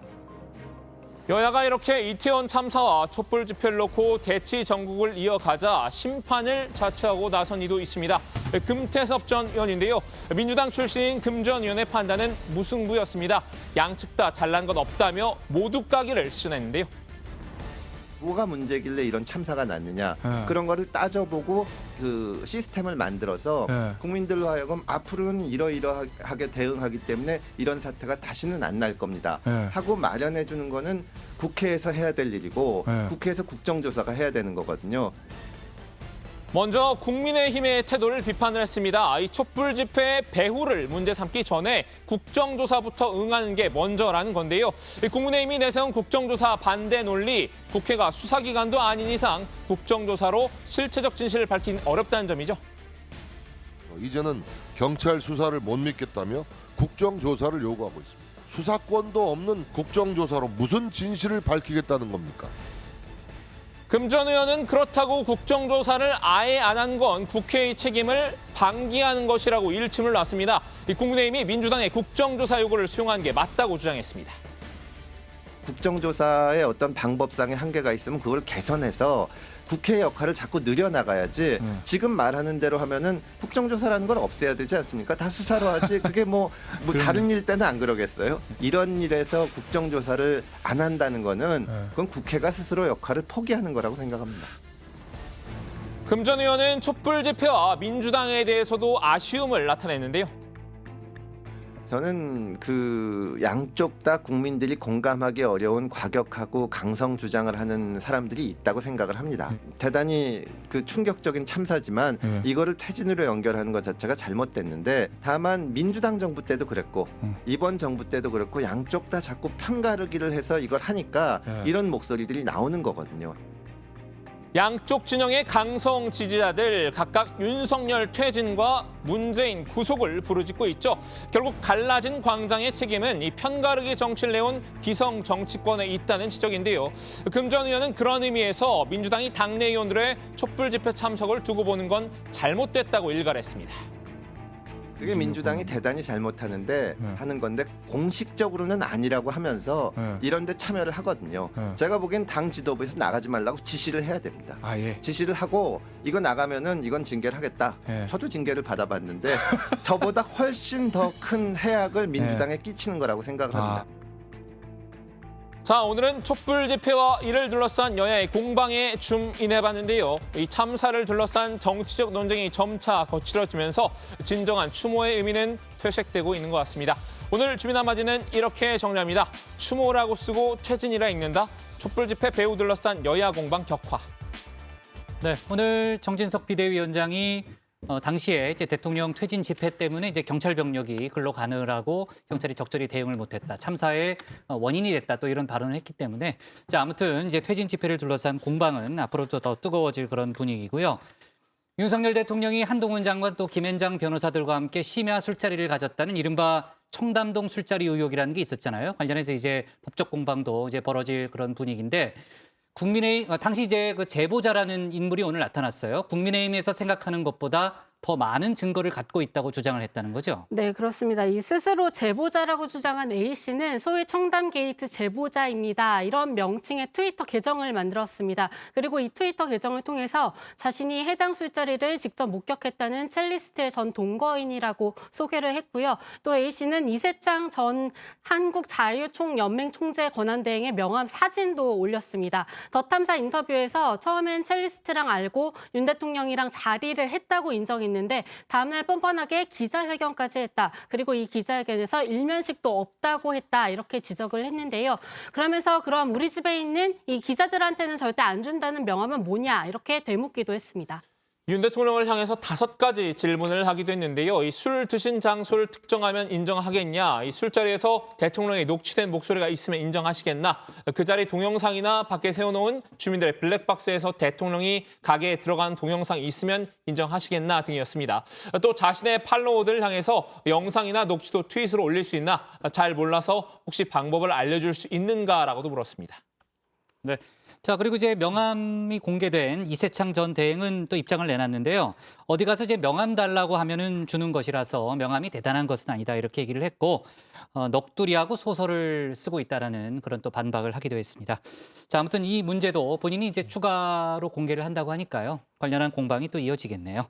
여야가 이렇게 이태원 참사와 촛불 집회를 놓고 대치 전국을 이어가자 심판을 자처하고 나선 이도 있습니다. 금태섭 전 의원인데요. 민주당 출신인 금 전 의원의 판단은 무승부였습니다. 양측 다 잘난 것 없다며 모두 까기를 시전했는데요. 뭐가 문제길래 이런 참사가 났느냐 그런 거를 따져보고 그 시스템을 만들어서 국민들로 하여금 앞으로는 이러이러하게 대응하기 때문에 이런 사태가 다시는 안 날 겁니다 하고 마련해 주는 거는 국회에서 해야 될 일이고 국회에서 국정조사가 해야 되는 거거든요. 먼저 국민의힘의 태도를 비판을 했습니다. 이 촛불 집회의 배후를 문제 삼기 전에 국정조사부터 응하는 게 먼저라는 건데요. 국민의힘이 내세운 국정조사 반대 논리, 국회가 수사기관도 아닌 이상 국정조사로 실체적 진실을 밝히긴 어렵다는 점이죠. 이제는 경찰 수사를 못 믿겠다며 국정조사를 요구하고 있습니다. 수사권도 없는 국정조사로 무슨 진실을 밝히겠다는 겁니까? 금 전 의원은 그렇다고 국정조사를 아예 안 한 건 국회의 책임을 방기하는 것이라고 일침을 놨습니다. 국민의힘이 민주당의 국정조사 요구를 수용한 게 맞다고 주장했습니다. 국정조사의 어떤 방법상의 한계가 있으면 그걸 개선해서 국회의 역할을 자꾸 늘려나가야지 지금 말하는 대로 하면은 국정조사라는 걸 없애야 되지 않습니까? 다 수사로 하지 그게 뭐 다른 일 때는 안 그러겠어요? 이런 일에서 국정조사를 안 한다는 거는 그건 국회가 스스로 역할을 포기하는 거라고 생각합니다. 금 전 의원은 촛불 집회와 민주당에 대해서도 아쉬움을 나타냈는데요. 저는 그 양쪽 다 국민들이 공감하기 어려운 과격하고 강성 주장을 하는 사람들이 있다고 생각을 합니다. 대단히 그 충격적인 참사지만 이거를 퇴진으로 연결하는 것 자체가 잘못됐는데 다만 민주당 정부 때도 그랬고 이번 정부 때도 그렇고 양쪽 다 자꾸 편가르기를 해서 이걸 하니까 이런 목소리들이 나오는 거거든요. 양쪽 진영의 강성 지지자들 각각 윤석열 퇴진과 문재인 구속을 부르짖고 있죠. 결국 갈라진 광장의 책임은 이 편가르기 정치를 내온 기성 정치권에 있다는 지적인데요. 금 전 의원은 그런 의미에서 민주당이 당내 의원들의 촛불 집회 참석을 두고 보는 건 잘못됐다고 일갈했습니다. 그게 민주당이 대단히 잘못하는데 하는 건데 공식적으로는 아니라고 하면서 이런 데 참여를 하거든요. 제가 보기엔 당 지도부에서 나가지 말라고 지시를 해야 됩니다. 지시를 하고 이거 나가면은 이건 징계를 하겠다. 저도 징계를 받아봤는데 저보다 훨씬 더 큰 해악을 민주당에 끼치는 거라고 생각을 합니다. 자, 오늘은 촛불 집회와 이를 둘러싼 여야의 공방에 줌인해봤는데요. 이 참사를 둘러싼 정치적 논쟁이 점차 거칠어지면서 진정한 추모의 의미는 퇴색되고 있는 것 같습니다. 오늘 주민 한마디는 이렇게 정리합니다. 추모라고 쓰고 퇴진이라 읽는다. 촛불 집회 배후 둘러싼 여야 공방 격화. 네, 오늘 정진석 비대위원장이 당시에 이제 대통령 퇴진 집회 때문에 이제 경찰 병력이 글로 가느라고 경찰이 적절히 대응을 못했다. 참사의 원인이 됐다. 또 이런 발언을 했기 때문에 자 아무튼 이제 퇴진 집회를 둘러싼 공방은 앞으로도 더 뜨거워질 그런 분위기고요. 윤석열 대통령이 한동훈 장관 또 김앤장 변호사들과 함께 심야 술자리를 가졌다는 이른바 청담동 술자리 의혹이라는 게 있었잖아요. 관련해서 이제 법적 공방도 이제 벌어질 그런 분위기인데 국민의힘 당시 이제 그 제보자라는 인물이 오늘 나타났어요. 국민의힘에서 생각하는 것보다 더 많은 증거를 갖고 있다고 주장을 했다는 거죠. 네, 그렇습니다. 이 스스로 제보자라고 주장한 A 씨는 소위 청담 게이트 제보자입니다. 이런 명칭의 트위터 계정을 만들었습니다. 그리고 이 트위터 계정을 통해서 자신이 해당 술자리를 직접 목격했다는 첼리스트의 전 동거인이라고 소개를 했고요. 또 A 씨는 이세창 전 한국자유총연맹 총재 권한대행의 명함 사진도 올렸습니다. 더 탐사 인터뷰에서 처음엔 첼리스트랑 알고 윤 대통령이랑 자리를 했다고 인정했는데 다음날 뻔뻔하게 기자회견까지 했다. 그리고 이 기자회견에서 일면식도 없다고 했다. 이렇게 지적을 했는데요. 그러면서 그럼 우리 집에 있는 이 기자들한테는 절대 안 준다는 명함은 뭐냐 이렇게 되묻기도 했습니다. 윤 대통령을 향해서 5가지 질문을 하기도 했는데요. 이 술 드신 장소를 특정하면 인정하겠냐? 이 술자리에서 대통령의 녹취된 목소리가 있으면 인정하시겠나? 그 자리 동영상이나 밖에 세워놓은 주민들의 블랙박스에서 대통령이 가게에 들어간 동영상이 있으면 인정하시겠나? 등이었습니다. 또 자신의 팔로워들을 향해서 영상이나 녹취도 트윗으로 올릴 수 있나? 잘 몰라서 혹시 방법을 알려줄 수 있는가라고도 물었습니다. 네. 자, 그리고 이제 명함이 공개된 이세창 전 대행은 또 입장을 내놨는데요. 어디 가서 이제 명함 달라고 하면은 주는 것이라서 명함이 대단한 것은 아니다 이렇게 얘기를 했고 넋두리하고 소설을 쓰고 있다라는 그런 또 반박을 하기도 했습니다. 자, 아무튼 이 문제도 본인이 이제 추가로 공개를 한다고 하니까요. 관련한 공방이 또 이어지겠네요.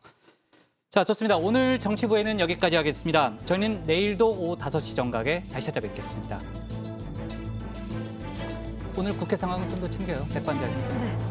자, 좋습니다. 오늘 정치부에는 여기까지 하겠습니다. 저희는 내일도 오후 5시 정각에 다시 찾아뵙겠습니다. 오늘 국회 상황은 좀 더 챙겨요, 백반장님. 네.